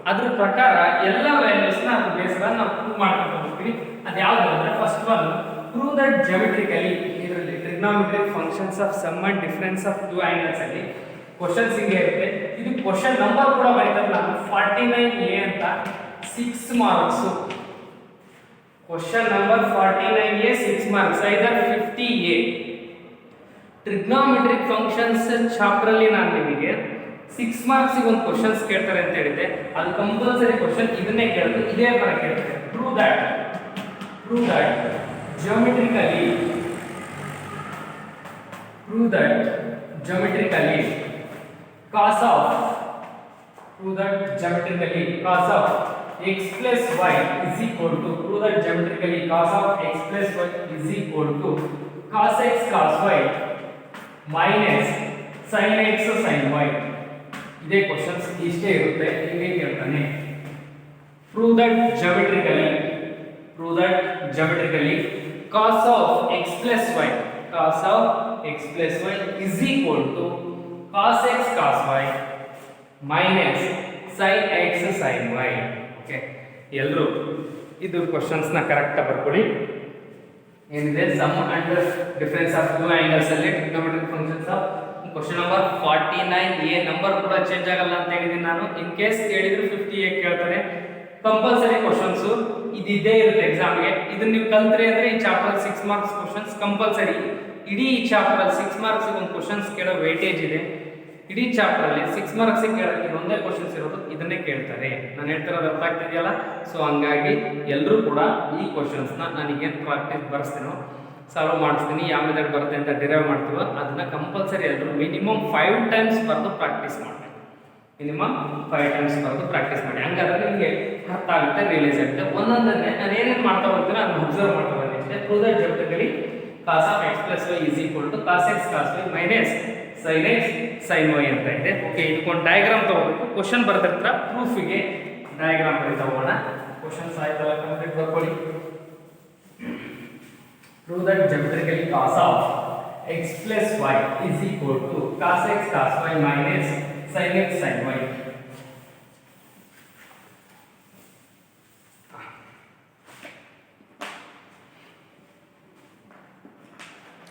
S1: ಅದ್ರ ಪ್ರಕಾರ ಎಲ್ಲ ವ್ಯಾಲ್ಯೂಸ್ನ ಅದ್ರ ಬೇಸ್ಡ್ ನಾವು ಪ್ರೂವ್ ಮಾಡ್ಕೊಂಡು ಹೋಗ್ತೀವಿ. ಅದು ಯಾವುದು ಅಂದ್ರೆ first one prove that geometrically. ಇದರಲ್ಲಿ trigonometric functions of sum and difference of two angles ಅಲ್ಲಿ ಕ್ವಶನ್ಸ್ ಹಿಂಗೆ ಇರುತ್ತೆ. ಇದು ಕ್ವಶನ್ ನಂಬರ್ ಕೂಡ ಬರೀತಾರೆ ನಾನು 49A ಅಂತ 6 marks. Question number 49A 6 marks either 50A. Trigonometric functions chapter ಅಲ್ಲಿ ನಾನು ನಿಮಗೆ 6 ಮಾರ್ಕ್ಸ್ ಒಂದು ಕ್ವಶನ್ಸ್ ಕೇಳ್ತಾರೆ ಅಂತ ಹೇಳಿದೆ. ಅದು ಕಂಪಲ್ಸರಿ ಕ್ವಶನ್ ಇದನ್ನೇ ಕೇಳಿದ್ರು, ಇದೇ ತರ ಕೇಳ್ತಾರೆ. Prove that geometrically cos of x plus y is equal to cos x cos y minus sin x sin y. ಇದೇ ಕ್ವಶನ್ಸ್ ಇಷ್ಟೇ ಇರುತ್ತೆ. ಹೀಗೆ ಕೇಳ್ತಾನೆ. Prove that geometrically cos of x plus y is equal to cos x cos y minus sin x sin y. Okay, ಎಲ್ಲರೂ ಇದು ಕ್ವಶನ್ಸ್ ನ ಕರೆಕ್ಟ್ ಆಗಿ ಬರ್ಕೊಳ್ಳಿ. ಏನಿದೆ sum and difference of two angles ಅಲ್ಲಿ trigonometric functions of question number 49A. Number ಕೂಡ ಚೇಂಜ್ ಆಗಲ್ಲ ಅಂತ ಹೇಳಿದೀನಿ ನಾನು. ಇನ್ ಕೇಸ್ ಕೇಳಿದ್ರು 50A ಕೇಳ್ತಾರೆ. ಕಂಪಲ್ಸರಿ ಕ್ವಶನ್ಸ್ ಇದೇ ಇರುತ್ತೆ ಎಕ್ಸಾಮ್ಗೆ. ಇದನ್ನ ನೀವು ಕಲ್ತ್ರೆ ಅಂದ್ರೆ ಈ ಚಾಪ್ಟರ್ 6 ಮಾರ್ಕ್ಸ್ ಕ್ವಶನ್ಸ್ ಕಂಪಲ್ಸರಿ. ಇಡೀ ಈ ಚಾಪ್ಟರ್ 6 ಮಾರ್ಕ್ಸ್ ಒಂದು ಕ್ವಶನ್ಸ್ ಕೇಳೋ ವೇಟೇಜ್ ಇದೆ. ಇಡೀ ಚಾಪ್ಟರ್ ಅಲ್ಲಿ 6 ಮಾರ್ಕ್ಸ್ ಕೇಳೋಕೆ ಒಂದೇ ಕ್ವಶನ್ಸ್ ಇರೋದು, ಇದನ್ನೇ ಕೇಳ್ತಾರೆ. ನಾನು ಹೇಳ್ತಿರೋದು ಅರ್ಥ ಆಗ್ತಿದೆಯಲ್ಲ? ಸೊ ಹಂಗಾಗಿ ಎಲ್ಲರೂ ಕೂಡ ಈ ಕ್ವಶನ್ಸ್ ನನಗೇನು ಪ್ರಾಕ್ಟೀಸ್ ಬರ್ಸ್ತೀನೋ ಸಾಲ್ವ್ ಮಾಡಿಸ್ತೀನಿ. ಯಾವ ಮೆಥಡ್ ಬರುತ್ತೆ ಅಂತ ಡಿರೈವ್ ಮಾಡ್ತೀವೋ ಅದನ್ನ ಕಂಪಲ್ಸರಿ ಎಲ್ಲರೂ ಮಿನಿಮಮ್ 5 ಟೈಮ್ಸ್ ಬರೆದು ಪ್ರಾಕ್ಟೀಸ್ ಮಾಡಿ. ಹಂಗಾದ್ರೆ ನಿಮಗೆ ಅರ್ಥ ಆಗುತ್ತೆ, ರಿಯಲೈಸ್ ಆಗುತ್ತೆ. ಒಂದೊಂದನ್ನೇ ನಾನು ಏನೇನು ಮಾಡ್ತಾ ಹೋಗ್ತೀನಿ ಅದನ್ನ ಅಬ್ಸರ್ವ್ ಮಾಡ್ತಾ ಹೋಗ್ತೀನಿ ಅಷ್ಟೇ. Prove that geometrically cos of x plus y is equal to cos x cos y minus sin x sin y ಅಂತ ಇದೆ. ಓಕೆ, ಇದಕ್ಕೊಂದು ಡಯಾಗ್ರಾಮ್ ತಗೋಬೇಕು. ಕ್ವಶನ್ ಬರ್ದಿರ್ತೀರ, ಪ್ರೂಫಿಗೆ ಡಯಾಗ್ರಾಮ್ ಬರೀತಾ ಹೋಗೋಣ. ಕ್ವಶನ್ಸ್ ಆಯ್ತಲ್ಲ, ಕಂಪ್ಲೀಟ್ ಬರ್ಕೊಳ್ಳಿ. Prove that geometrically cos of x plus y is equal to cos x cos y minus sin x sin y.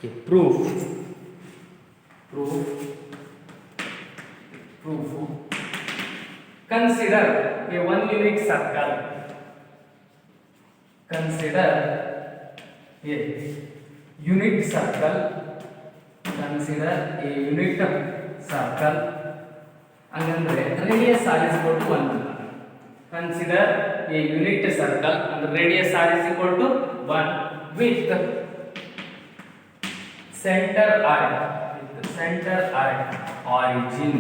S1: Okay, proof. Consider a one unit circle. ಹಂಗಂದ್ರೆ radius r is equal to 1. Consider a unit circle and radius r is equal to 1 with center origin.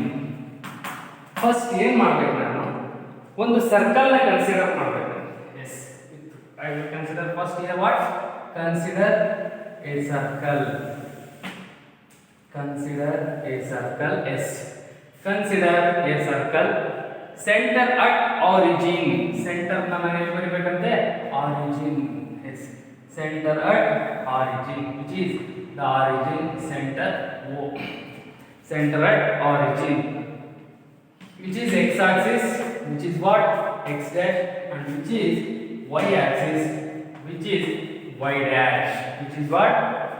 S1: First ಏನು ಮಾಡಬೇಕು, ನಾನು ಒಂದು ಸರ್ಕಲ್ ನ ಕನ್ಸಿಡರ್ ಮಾಡಬೇಕು. Yes, I will consider first here what? Consider a circle. Yes, consider a circle center at origin. Center ನ ನಾನು ಎಲ್ಲಿ ಬರೀಬೇಕಂತೆ? Origin. Yes, center at origin which is the origin center O. Center at origin which is x axis, which is what? X dash, and which is y axis, which is y dash, which is what?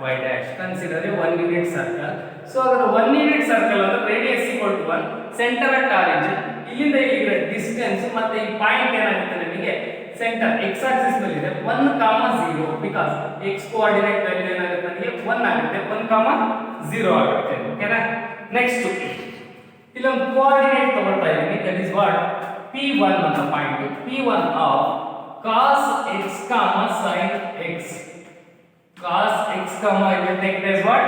S1: Y dash. Consider a one unit circle. So agar one unit circle ಅಂದ್ರೆ radius equal to 1, center at origin, ಇಲ್ಲಿಂದ ಇಲ್ಲಿಗೆ ಡಿಸ್ಟೆನ್ಸ್ ಮತ್ತೆ ಈ ಪಾಯಿಂಟ್ ಏನಾಗುತ್ತೆ ನಿಮಗೆ ಸೆಂಟರ್ x axis ಮೇಲೆ ಇದೆ 1,0 ಬಿಕಾಸ್ x ಕೋಆರ್ಡಿನೇಟ್ ವ್ಯಾಲ್ಯೂ ಏನಾಗುತ್ತೆ ನನಗೆ 1 ಆಗುತ್ತೆ, 1,0 ಆಗುತ್ತೆ. ಓಕೆನಾ? ನೆಕ್ಸ್ಟ್ ಇಲ್ಲಿ ಒಂದು ಕೋಆರ್ಡಿನೇಟ್ ತಗೊಳ್ತಾ ಇದ್ದೀನಿ, ದಟ್ ಇಸ್ ವಾಟ್? P1 ಅಂತ point. P1 of cos x, sin x. Cos x, I will take it as what?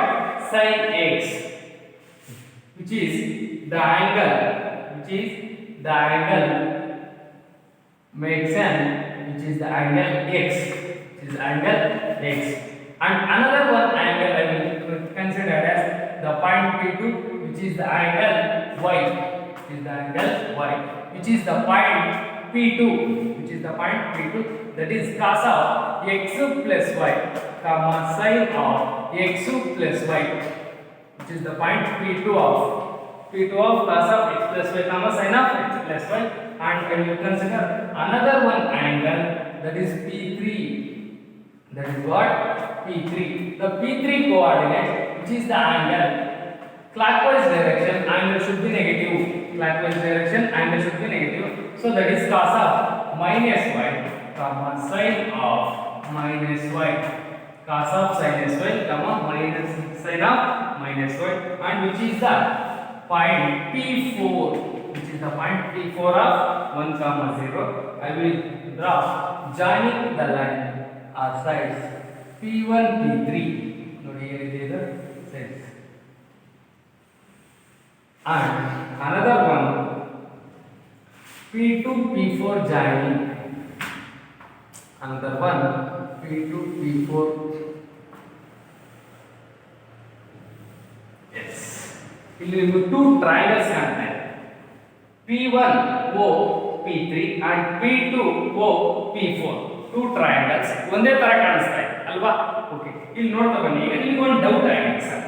S1: Sin x, which is the angle makes an, which is the angle x, which is is angle x, and another one angle I will consider as the point P2, which is the angle y, which is the point P2, that is cos of x plus y, comma sin of x plus y, which is the point P2 of cos of x plus y, comma sin of x plus y. And when you consider another one angle, that is P3, that is what? P3. The P3 coordinate, which is the angle clockwise direction, angle should be negative. So that is cos of minus y, comma sin of minus y, cos of minus y, comma minus sin of minus y, and which is the point P4, of 1, 0. I will draw joining the line or sides P1, P3. ನೋಡಿ ಏನಿದೆ ಇದು sides. And another one P2, P4 joining. Another one P2, P4. Yes. ಇಲ್ಲಿ ನಿಮಗೆ two triangles ಕಾಣ್ತಾ ಇದೆ. P1 O P3 and P2 O P4. two triangles ಒಂದೇ ತರ ಕಾಣಿಸ್ತಾ ಇದೆ ಅಲ್ವಾ? ಓಕೆ, ಇಲ್ಲಿ ನೋಡ್ತಾ ಬನ್ನಿ. ಈಗ ನಿಮಗೆ ಒಂದು ಡೌಟ್ ಆಗಿದೆ ಸರ್.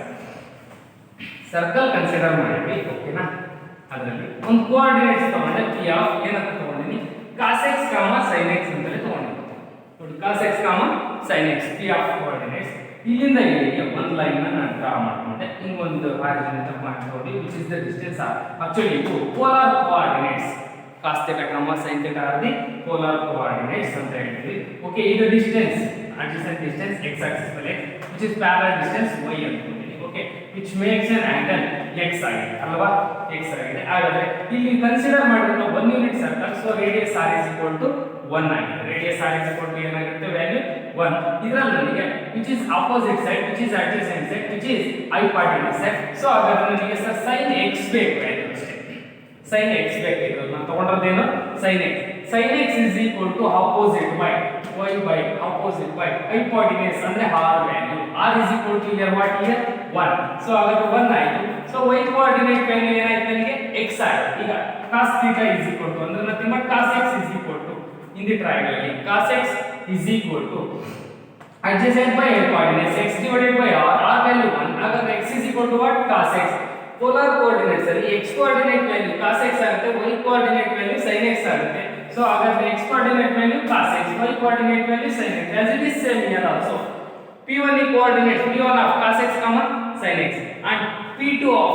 S1: ಸರ್ಕಲ್ ಕನ್ಸಿಡರ್ ಮಾಡಿದ್ವಿ, ಓಕೆನಾ? ಅದರಲ್ಲಿ ಒಂದು ಕೋಆರ್ಡಿನೇಟ್ಸ್ ತಗೊಂಡೆ P ಆಫ್ ಏನಂತ ತಗೊಂಡಿನಿ, cos x, sin x ಅಂತಲೇ ತಗೊಂಡಿದ್ದೀನಿ. ನೋಡಿ cos x, sin x P of coordinates. ಇಲ್ಲಿಂದ ಇಲ್ಲಿಗೆ ಒಂದು ಲೈನ್ ನಾನು ಡ್ರಾ ಮಾಡ್ಕೊಂಡೆ. ಹಿಂಗೊಂದು ಹಾರಿಜಾಂಟಲ್ ಮಾಡ್ಕೊಂಡು which is the distance actually ಇದು polar coordinates. cos θ, sin θ are the polar coordinates ಅಂತ ಹೇಳ್ತೀವಿ. ಓಕೆ, ಇದು distance, adjacent distance x axis ಮೇಲೆ, which is parallel distance y ಅಂತಿದ್ದೀನಿ. Okay, which makes an angle x ಆಗಿದೆ ಅಲ್ವಾ? x ಆಗಿದೆ. ಹಾಗಾದ್ರೆ ಇಲ್ಲಿ ಕನ್ಸಿಡರ್ ಮಾಡಿರೋ 1 unit circle, so radius r is equal to 1 ಆಗಿದೆ. Radius r is equal to ಏನಾಗುತ್ತೆ? ವ್ಯಾಲ್ಯೂ 1. ಇದರಲ್ಲಿ ನನಗೆ which is opposite side, which is adjacent side, which is hypotenuse side. So ಹಾಗಾದ್ರೆ ನನಗೆ ಸರ್ sin x ಬೇಕು ಅಷ್ಟೇ. sin x ಬೇಕಿರೋದು ನಾನು ತಗೊಂಡಿರೋದೇನು sin x. sin x is equal to opposite y by opposite y. hypotenuse ಅಂದ್ರೆ r value. r is equal to here what? here 1. So ಹಾಗಾದ್ರೆ 1 ಆಯ್ತು. ಸೊ y coordinate ವ್ಯಾಲ್ಯೂ ಏನಾಯ್ತು ನನಗೆ? x ಆಯ್ತು. ಈಗ cos θ is equal to ಅಂದ್ರೆ nothing but cos x is equal to in the triangle here, cos x is equal to adjacent by hypotenuse x divided by r value 1. ಹಾಗಾದ್ರೆ x is equal to what? cos x. polar coordinates ಅಲ್ಲಿ x coordinate value cos x ಆಗುತ್ತೆ, y coordinate value sin x ಆಗುತ್ತೆ. ಸೊ ಹಾಗಾದ್ರೆ x coordinate value cos x, y coordinate value sin x, as it is same here also. P1 coordinate P1 of cos x, sin x, and P2 of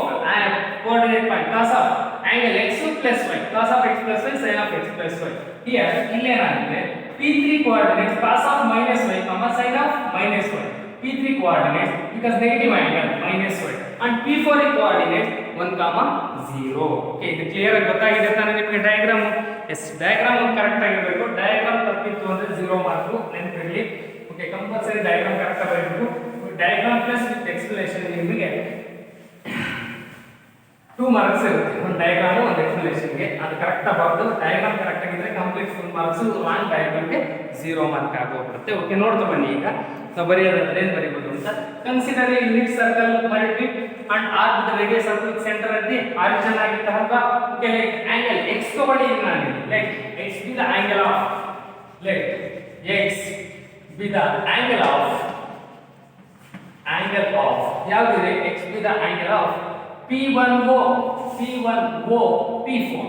S1: coordinate point cos of angle x plus y, cos of x plus y, sin of x plus y. Here ಇಲ್ಲಿ ಏನಾಗುತ್ತೆ? P3 coordinates cos of minus y, sin of minus y. P3 coordinates because negative angle minus y, and P4 coordinates 1, 0. Okay, ಇದು ಕ್ಲಿಯರ್ ಆಗಿ ಗೊತ್ತಾಗಿದೆ ತಾನೆ ನಿಮಗೆ? ಡಯಾಗ್ರಾಮ್, ಎಸ್, ಡಯಾಗ್ರಾಮ್ ಕರೆಕ್ಟ್ ಆಗಿರಬೇಕು. ಡಯಾಗ್ರಾಮ್ ತಪ್ಪಿತ್ತು ಅಂದ್ರೆ 0 ಮಾರ್ಕ್ ನೆನಪಿರಲಿ. ಓಕೆ, ಕಂಪಲ್ಸರಿ ಡಯಾಗ್ರಾಮ್ ಕರೆಕ್ಟ್ ಆಗಿರಬೇಕು. ಡಯಾಗ್ರಾಮ್ ಪ್ಲಸ್ ವಿತ್ ಎಕ್ಸ್ಪ್ಲನೇಷನ್ ನಿಮಗೆ 2 ಮಾರ್ಕ್ಸ್ ಇರುತ್ತೆ. ಒಂದು ಡಯಾಗ್ರಾಮ್, ಒಂದು ಎಕ್ಸ್ಪ್ಲನೇಷನ್ಗೆ. ಅದು ಕರೆಕ್ಟ್ ಆಗಬಾರ್ದು. ಡಯಾಗ್ರಾಮ್ ಕರೆಕ್ಟ್ ಆಗಿದ್ರೆ ಕಂಪ್ಲೀಟ್ ಫುಲ್ ಮಾರ್ಕ್ಸ್, ರಾಂಗ್ ಡಯಾಗ್ರಾಮ್ಗೆ 0 ಮಾರ್ಕ್ ಆಗೋಗ್ಬಿಡುತ್ತೆ. ಓಕೆ, ನೋಡ್ತಾ ಬನ್ನಿ. ಈಗ ನಾವು ಬರೆಯೋದಾದ್ರೆ ಏನು ಬರೀಬಹುದು ಅಂತ, ಕನ್ಸಿಡರ್ ಎ ಯೂನಿಟ್ ಸರ್ಕಲ್ ಮಾಡಿದ್ವಿ and or with radius of center at the origin ಆಗಿತ್ತು ಅಲ್ವಾ? ಓಕೆ, ಲೈಕ್ ಆಂಗಲ್ x ತಗೊಳ್ಳಿ. ನಾನು like x be the angle of, let x be the angle of ಯಾವ್ದಿದೆ? x be the angle of P1O P4,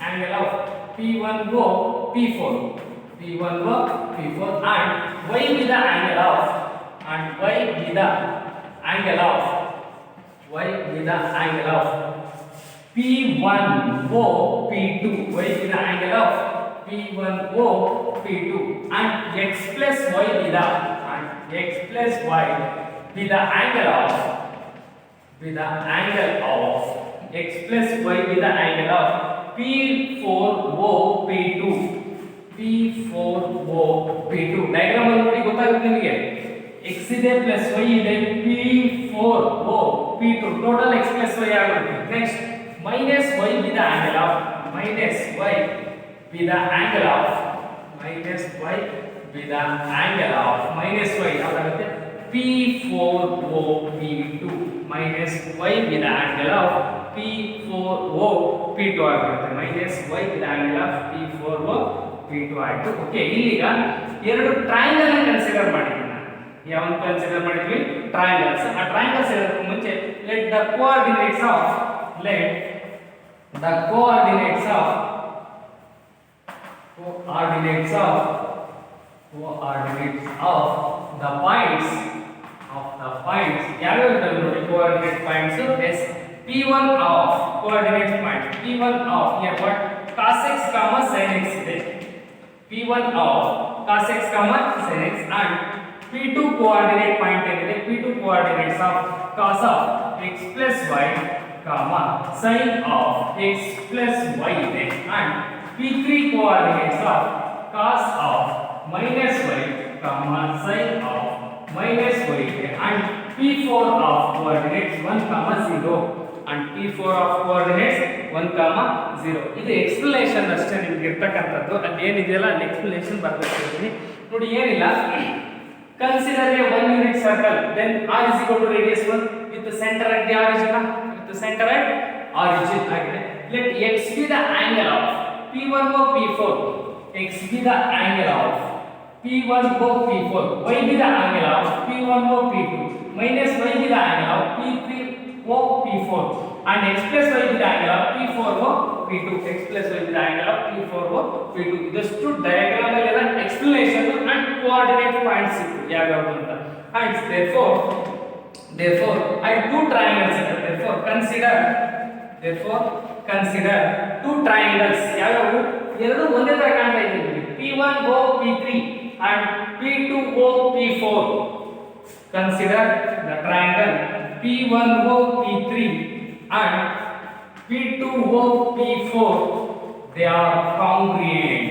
S1: angle of P1O P4 and y be the angle of P1O P2, y be the angle of P1O P2, and x plus y be the angle of x plus y be the angle of P4O P2. Diagram ಅಲ್ಲಿ ನೋಡಿ ಗೊತ್ತಾಗುತ್ತೆ ನಿಮಗೆ. x ಇದೆ ಪ್ಲಸ್ y ಇದೆ, P4O P2 total x plus y ಆಗುತ್ತೆ. Next minus y be the angle of with the angle of minus y ಯಾವಾಗುತ್ತೆ P4O P2 minus y with the angle of P4O P2 ಆಗಿರುತ್ತೆ minus y with the angle of P4O P2 ಆಯ್ತು. ಓಕೆ, ಇಲ್ಲಿಗ ಎರಡು ಟ್ರಯಾಂಗಲ್ ಅನ್ನು ಕನ್ಸಿಡರ್ ಮಾಡಿದ್ವಿ ನಾನು. ಯಾವನ್ನು ಕನ್ಸಿಡರ್ ಮಾಡಿದ್ವಿ? ಟ್ರಯಾಂಗಲ್ಸ್. ಆ ಟ್ರಯಾಂಗಲ್ಸ್ ಹೇಳೋದಕ್ಕೆ ಮುಂಚೆ let the coordinates of coordinates of the points ಯಾವ್ಯಾವ ಇರ್ತವೆ ನೋಡಿ coordinate points is P1 of coordinate point P1 of here what cos x sin x ಇದೆ P1 of cos x sin x and P2 coordinate point ಏನಿದೆ P2 coordinates of cos of x plus y sin of x plus y ಇದೆ and P3 coordinates of cos of minus y sin of minus y ಇದೆ and P4 of coordinates 1 0 and P4 of coordinates 1 0. ಇದು ಎಕ್ಸ್ಪ್ಲನೇಷನ್ ಅಷ್ಟೇ ನಿಮಗೆ ಇರ್ತಕ್ಕಂಥದ್ದು. ಅಲ್ಲಿ ಏನಿದೆಯಲ್ಲ ಅಲ್ಲಿ ಎಕ್ಸ್ಪ್ಲನೇಷನ್ ಬರ್ತಿರ್ತೀನಿ ನೋಡಿ. ಏನಿಲ್ಲ, consider a 1 unit circle then r is equal to radius 1 with the center at the origin ಆಗಿದೆ. Let x be the angle of P1 over P4, x be the angle of P1 over P4, y be the angle of P1 over P2, minus y be the angle of P3 over P4 and x plus y be the angle of P4 over P2, x plus y be the angle of P4 over P2. ಇದಷ್ಟು ಡಯಾಗ್ರಾಮ್ ಅಲ್ಲೆಲ್ಲ ಎಕ್ಸ್ಪ್ಲನೇಷನ್ ಅಂಡ್ ಕೋಆರ್ಡಿನೇಟ್ ಪಾಯಿಂಟ್ಸ್ ಇತ್ತು ಯಾವ್ಯಾವುದು ಅಂತ. and therefore I two triangles ಇದೆ. therefore consider two triangles ಯಾವ್ಯಾವು ಎರಡು ಒಂದೇ ತರ ಕಾಣ್ತಾ ಇದ್ದೀವಿ P1 over P3 and P2 over P4. consider the triangle P1 over P3 and P2 over P4. they are congruent.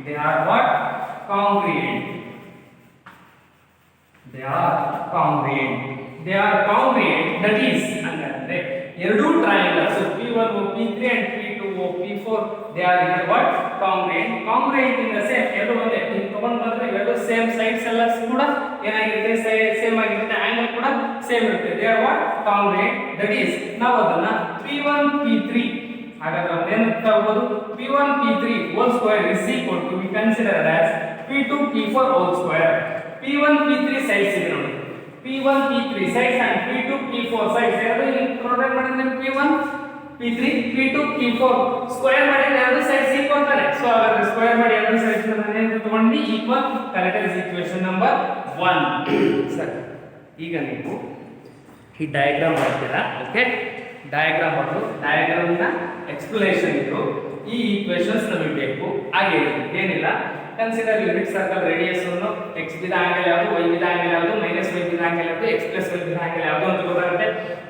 S1: They are what? Congruent. That is ಅಂದ್ರೆ ಎರಡು triangles P1 over P3 and P2 over P4 they are here what? Congruent in the same ಎರಡು ಒಂದೇ ನೀವು ತಗೊಂಡು ಬಂದ್ರೆ ಎರಡು ಸೇಮ್ ಸೈಡ್ಸ್ ಎಲ್ಲ ಕೂಡ ಏನಾಗಿರುತ್ತೆ ಸೇಮ್ ಆಗಿರುತ್ತೆ, ಆಂಗಲ್ ಕೂಡ ಸೇಮ್ ಇರುತ್ತೆ. they are what? Congruent. that is ನಾವು ಅದನ್ನ P1 P3 ಹಾಗಾದ್ರೆ ಏನು ತಗೋಬಹುದು P1 P3 whole square is equal to we consider as P2 P4 whole square. P1 P3 sides ಇದೆ ನೋಡಿ, P1 P3 sides and P2 P4 sides ಎರಡು ಪ್ರೊಡಕ್ಟ್ ಮಾಡಿದ್ರೆ P1 P3 P2 P4 square ಮಾಡಿದ್ರೆ ಎರಡು ಸೈಡ್ಸ್ ಈಕ್ವಲ್ ತಾನೆ. ಸೊ ಹಾಗಾದ್ರೆ ಸ್ಕ್ವೇರ್ ಮಾಡಿ ಎರಡು ಸೈಡ್ಸ್ ನಾನು ಏನು ತಗೊಂಡು equal correct is equation number 1. ಸರಿ, ಈಗ ನೀವು ಈ ಡಯಾಗ್ರಾಮ್ ಮಾಡ್ತೀರಾ. ಓಕೆ, ಡಯಾಗ್ರಾಮ್ ಮಾಡೋದು, ಡಯಾಗ್ರಾಮ್ನ ಎಕ್ಸ್ಪ್ಲನೇಷನ್ ಇದು. ಈ ಈಕ್ವೇಷನ್ಸ್ ನಮಗೆ ಬೇಕು. ಹಾಗೆ ಏನಿಲ್ಲ, ಕನ್ಸಿಡರ್ ಯೂನಿಟ್ ಸರ್ಕಲ್ ರೇಡಿಯಸ್ ಅನ್ನು x ಬಿದ ಆಂಗಲ್ ಯಾವುದು, y ಬಿದ ಆಂಗಲ್ ಯಾವುದು, ಮೈನಸ್ y ಬಿದ ಆಂಗಲ್ ಯಾವುದು, x ಪ್ಲಸ್ y ಬಿದ ಆಂಗಲ್ ಯಾವುದು ಅಂತ ಗೊತ್ತಾಗುತ್ತೆ.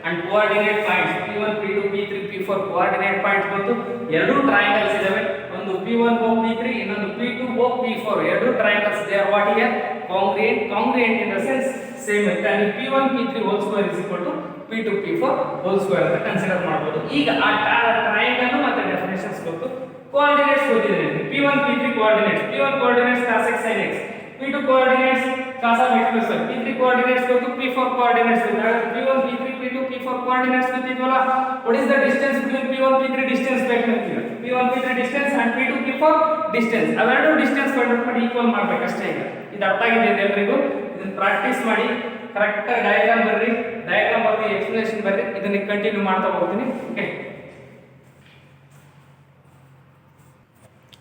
S1: And coordinate points P1 P2 P3 P4 coordinate points ಬಂತು. ಎರಡು ಟ್ರಯಾಂಗಲ್ಸ್ ಇದಾವೆ, ಒಂದು P1 over P3 ಇನ್ನೊಂದು P2 over P4. ಎರಡು triangles they are what here congruent in the sense same ಇರುತ್ತೆ. ಅಲ್ಲಿ P1 P3 whole square is equal to P2 P4 whole square ಅಂತ ಕನ್ಸಿಡರ್ ಮಾಡಬಹುದು. ಈಗ ಆ ಟ್ರಯಾಂಗಲ್ ಮತ್ತೆ ಡೆಫಿನಿಷನ್ಸ್ ಗೊತ್ತು, ಕೋಆರ್ಡಿನೇಟ್ಸ್ ಗೊತ್ತಿದೆ. P1 P3 coordinates, P1 coordinates cos x sin x, P2 coordinates cos of x plus y, P3 coordinates ಗೊತ್ತು, P4 coordinates ಗೊತ್ತು. ಹಾಗಾದ್ರೆ P1 P3 P2 P4 coordinates ಗೊತ್ತಿದ್ವಲ್ಲ, what is the distance between P1 P3 distance ಬೇಕು ಅಂತೀವಿ. P1 P3 distance and P2 P4 distance, ಅವೆರಡು ಡಿಸ್ಟೆನ್ಸ್ ಫೈಂಡ್ ಮಾಡಿ ಈಕ್ವಲ್ ಮಾಡಬೇಕು ಅಷ್ಟೇ. ಈಗ ಇದು ಅರ್ಥ ಆಗಿದೆ ಎಲ್ಲರಿಗೂ? ಇದನ್ನ ಪ್ರಾಕ್ಟೀಸ್ ಮಾಡಿ, ಕರೆಕ್ಟ್ ಆಗಿ ಡಯಾಗ್ರಾಮ್ ಬರ್ರಿ, ಡಯಾಗ್ರಾಮ್ ಬರ್ರಿ, ಎಕ್ಸ್ಪ್ಲನೇಷನ್ ಬರ್ರಿ, ಇದನ್ನ ಕಂಟಿನ್ಯೂ ಮಾಡ್ತಾ ಹೋಗ್ತೀನಿ.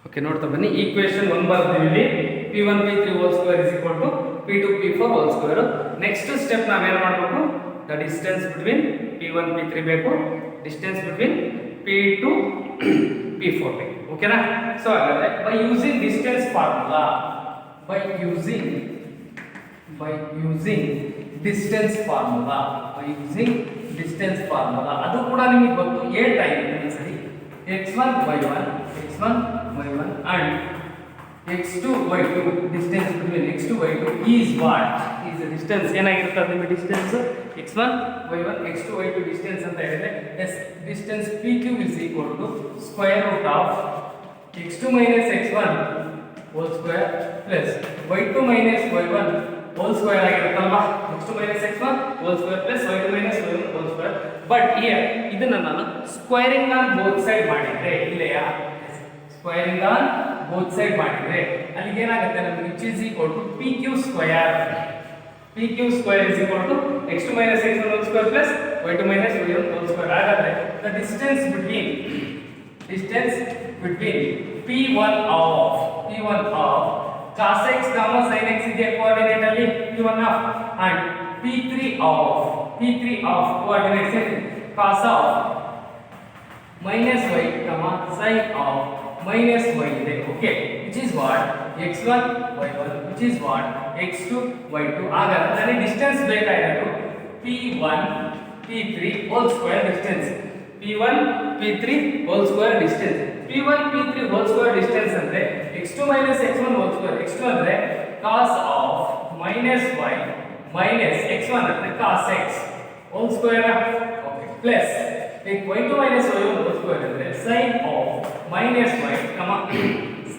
S1: ಓಕೆ, ನೋಡ್ತಾ ಬನ್ನಿ. ಈಕ್ವೇಷನ್ 1 ಬರ್ತೀವಿ. P1 P3 whole square is equal to P2 P4 whole square. Next step ನಾವೇನು ಮಾಡಬೇಕು, the distance between P1 P3 ಬೇಕು, ಡಿಸ್ಟೆನ್ಸ್ ಬಿಟ್ವೀನ್ P2 P4 ಬೇಕು. ಓಕೆನಾ? ಸೊ ಹಾಗಾದ್ರೆ by using distance formula, by using distance formula ಅದು ಕೂಡ ನಿಮಗೆ ಗೊತ್ತು, ಹೇಳ್ತಾ ಇದ್ದೀನಿ ಸರಿ. x1 y1 and x2 y2 distance between x2 y2 is what? is the distance ಏನಾಗಿರುತ್ತೆ ನಿಮಗೆ distance x1 y1 x2 y2 distance ಅಂತ ಹೇಳಿದ್ರೆ yes distance pq is equal to square root of x2 minus x1 whole square plus y2 minus y1 whole square ಆಗಿರುತ್ತಲ್ವಾ x2 minus x1 whole square plus y2 minus y1 whole square. But here ಇದನ್ನ ನಾನು ಸ್ಕ್ವೇರಿಂಗ್ ಆನ್ ಬೋತ್ ಸೈಡ್ ಮಾಡಿದ್ರೆ ಇಲ್ಲೆಯಾ ಸ್ಕ್ವೇರಿಂಗ್ ಆನ್ ಬೋತ್ ಸೈಡ್ ಮಾಡಿದ್ರೆ ಅಲ್ಲಿಗೆ ಏನಾಗುತ್ತೆ ನಮಗೆ which is equal to pq square. pq square is equal to x2 minus x1 whole square plus y2 minus y1 whole square. ಹಾಗಾದ್ರೆ the distance between p1 of cos x gamma sin x ಇದೆ ಕೋಆರ್ಡಿನೇಟ್ ಅಲ್ಲಿ p1 of and p3 of coordinates cos of minus y gamma sin of minus y ಇದೆ. Okay, which is what x1 y1 which is what x2 y2. ಹಾಗಾದ್ರೆ ನನಗೆ ಡಿಸ್ಟೆನ್ಸ್ ಬೇಕಾಗಿರೋದು p1 p3 whole square distance. p1 p3 whole square distance. p1 p3 whole square distance ಅಂದ್ರೆ x2 minus x1 whole square. x2 ಅಂದ್ರೆ cos of minus y minus x1 ಅಂದ್ರೆ cos x whole square. Okay, plus y2 minus y1 whole square ಅಂದ್ರೆ sin of minus y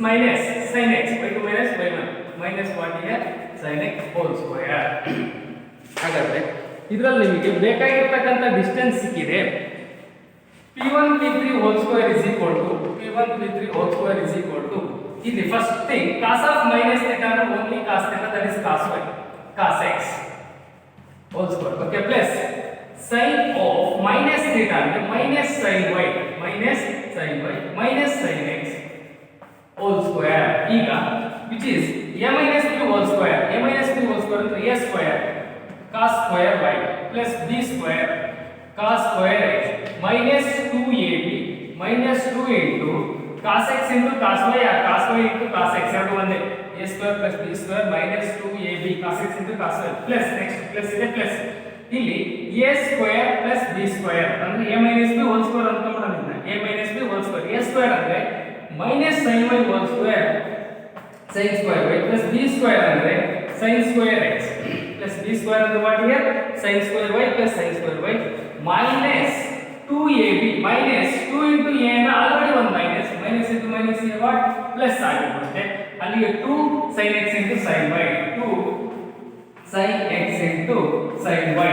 S1: minus sin x y2 minus y1 minus what here sin x whole square. ಹಾಗಾದ್ರೆ ಇದರಲ್ಲಿ ನಿಮಗೆ ಬೇಕಾಗಿರತಕ್ಕಂತ ಡಿಸ್ಟೆನ್ಸ್ ಸಿಕ್ಕಿದೆ. p1 p3 whole square is equal to ಇಲ್ಲಿ first thing cos of minus theta ಅಂದ್ರೆ only cos theta, that is cos y cos x whole square. Okay, plus sin of minus theta ಅಂದ್ರೆ minus sin y minus sin x whole square. ಈಗ which is a minus b whole square ಅಂದ್ರೆ a square cos square y plus b square cos square x minus 2ab minus 2 into cos x into cos y or cos y into cos x ಎರಡು ಒಂದೇ. a square plus b square minus 2ab cos x into cos y plus next plus ಇದೆ plus ಇಲ್ಲಿ a square plus b square ಅಂದ್ರೆ a minus b whole square ಅಂತ ಮಾಡೋಣ. a minus b whole square a square ಅಂದ್ರೆ minus sin y whole square sin square y plus b square ಅಂದ್ರೆ sin square x plus b square ಅಂದ್ರೆ what here sin square y plus sin square y minus 2ab minus 2 into a ನ ಆಲ್ರೆಡಿ ಒಂದು minus into minus a what plus ಆಗಿರುತ್ತೆ. ಅಲ್ಲಿಗೆ 2 sin x into sin y 2 sin x into sin y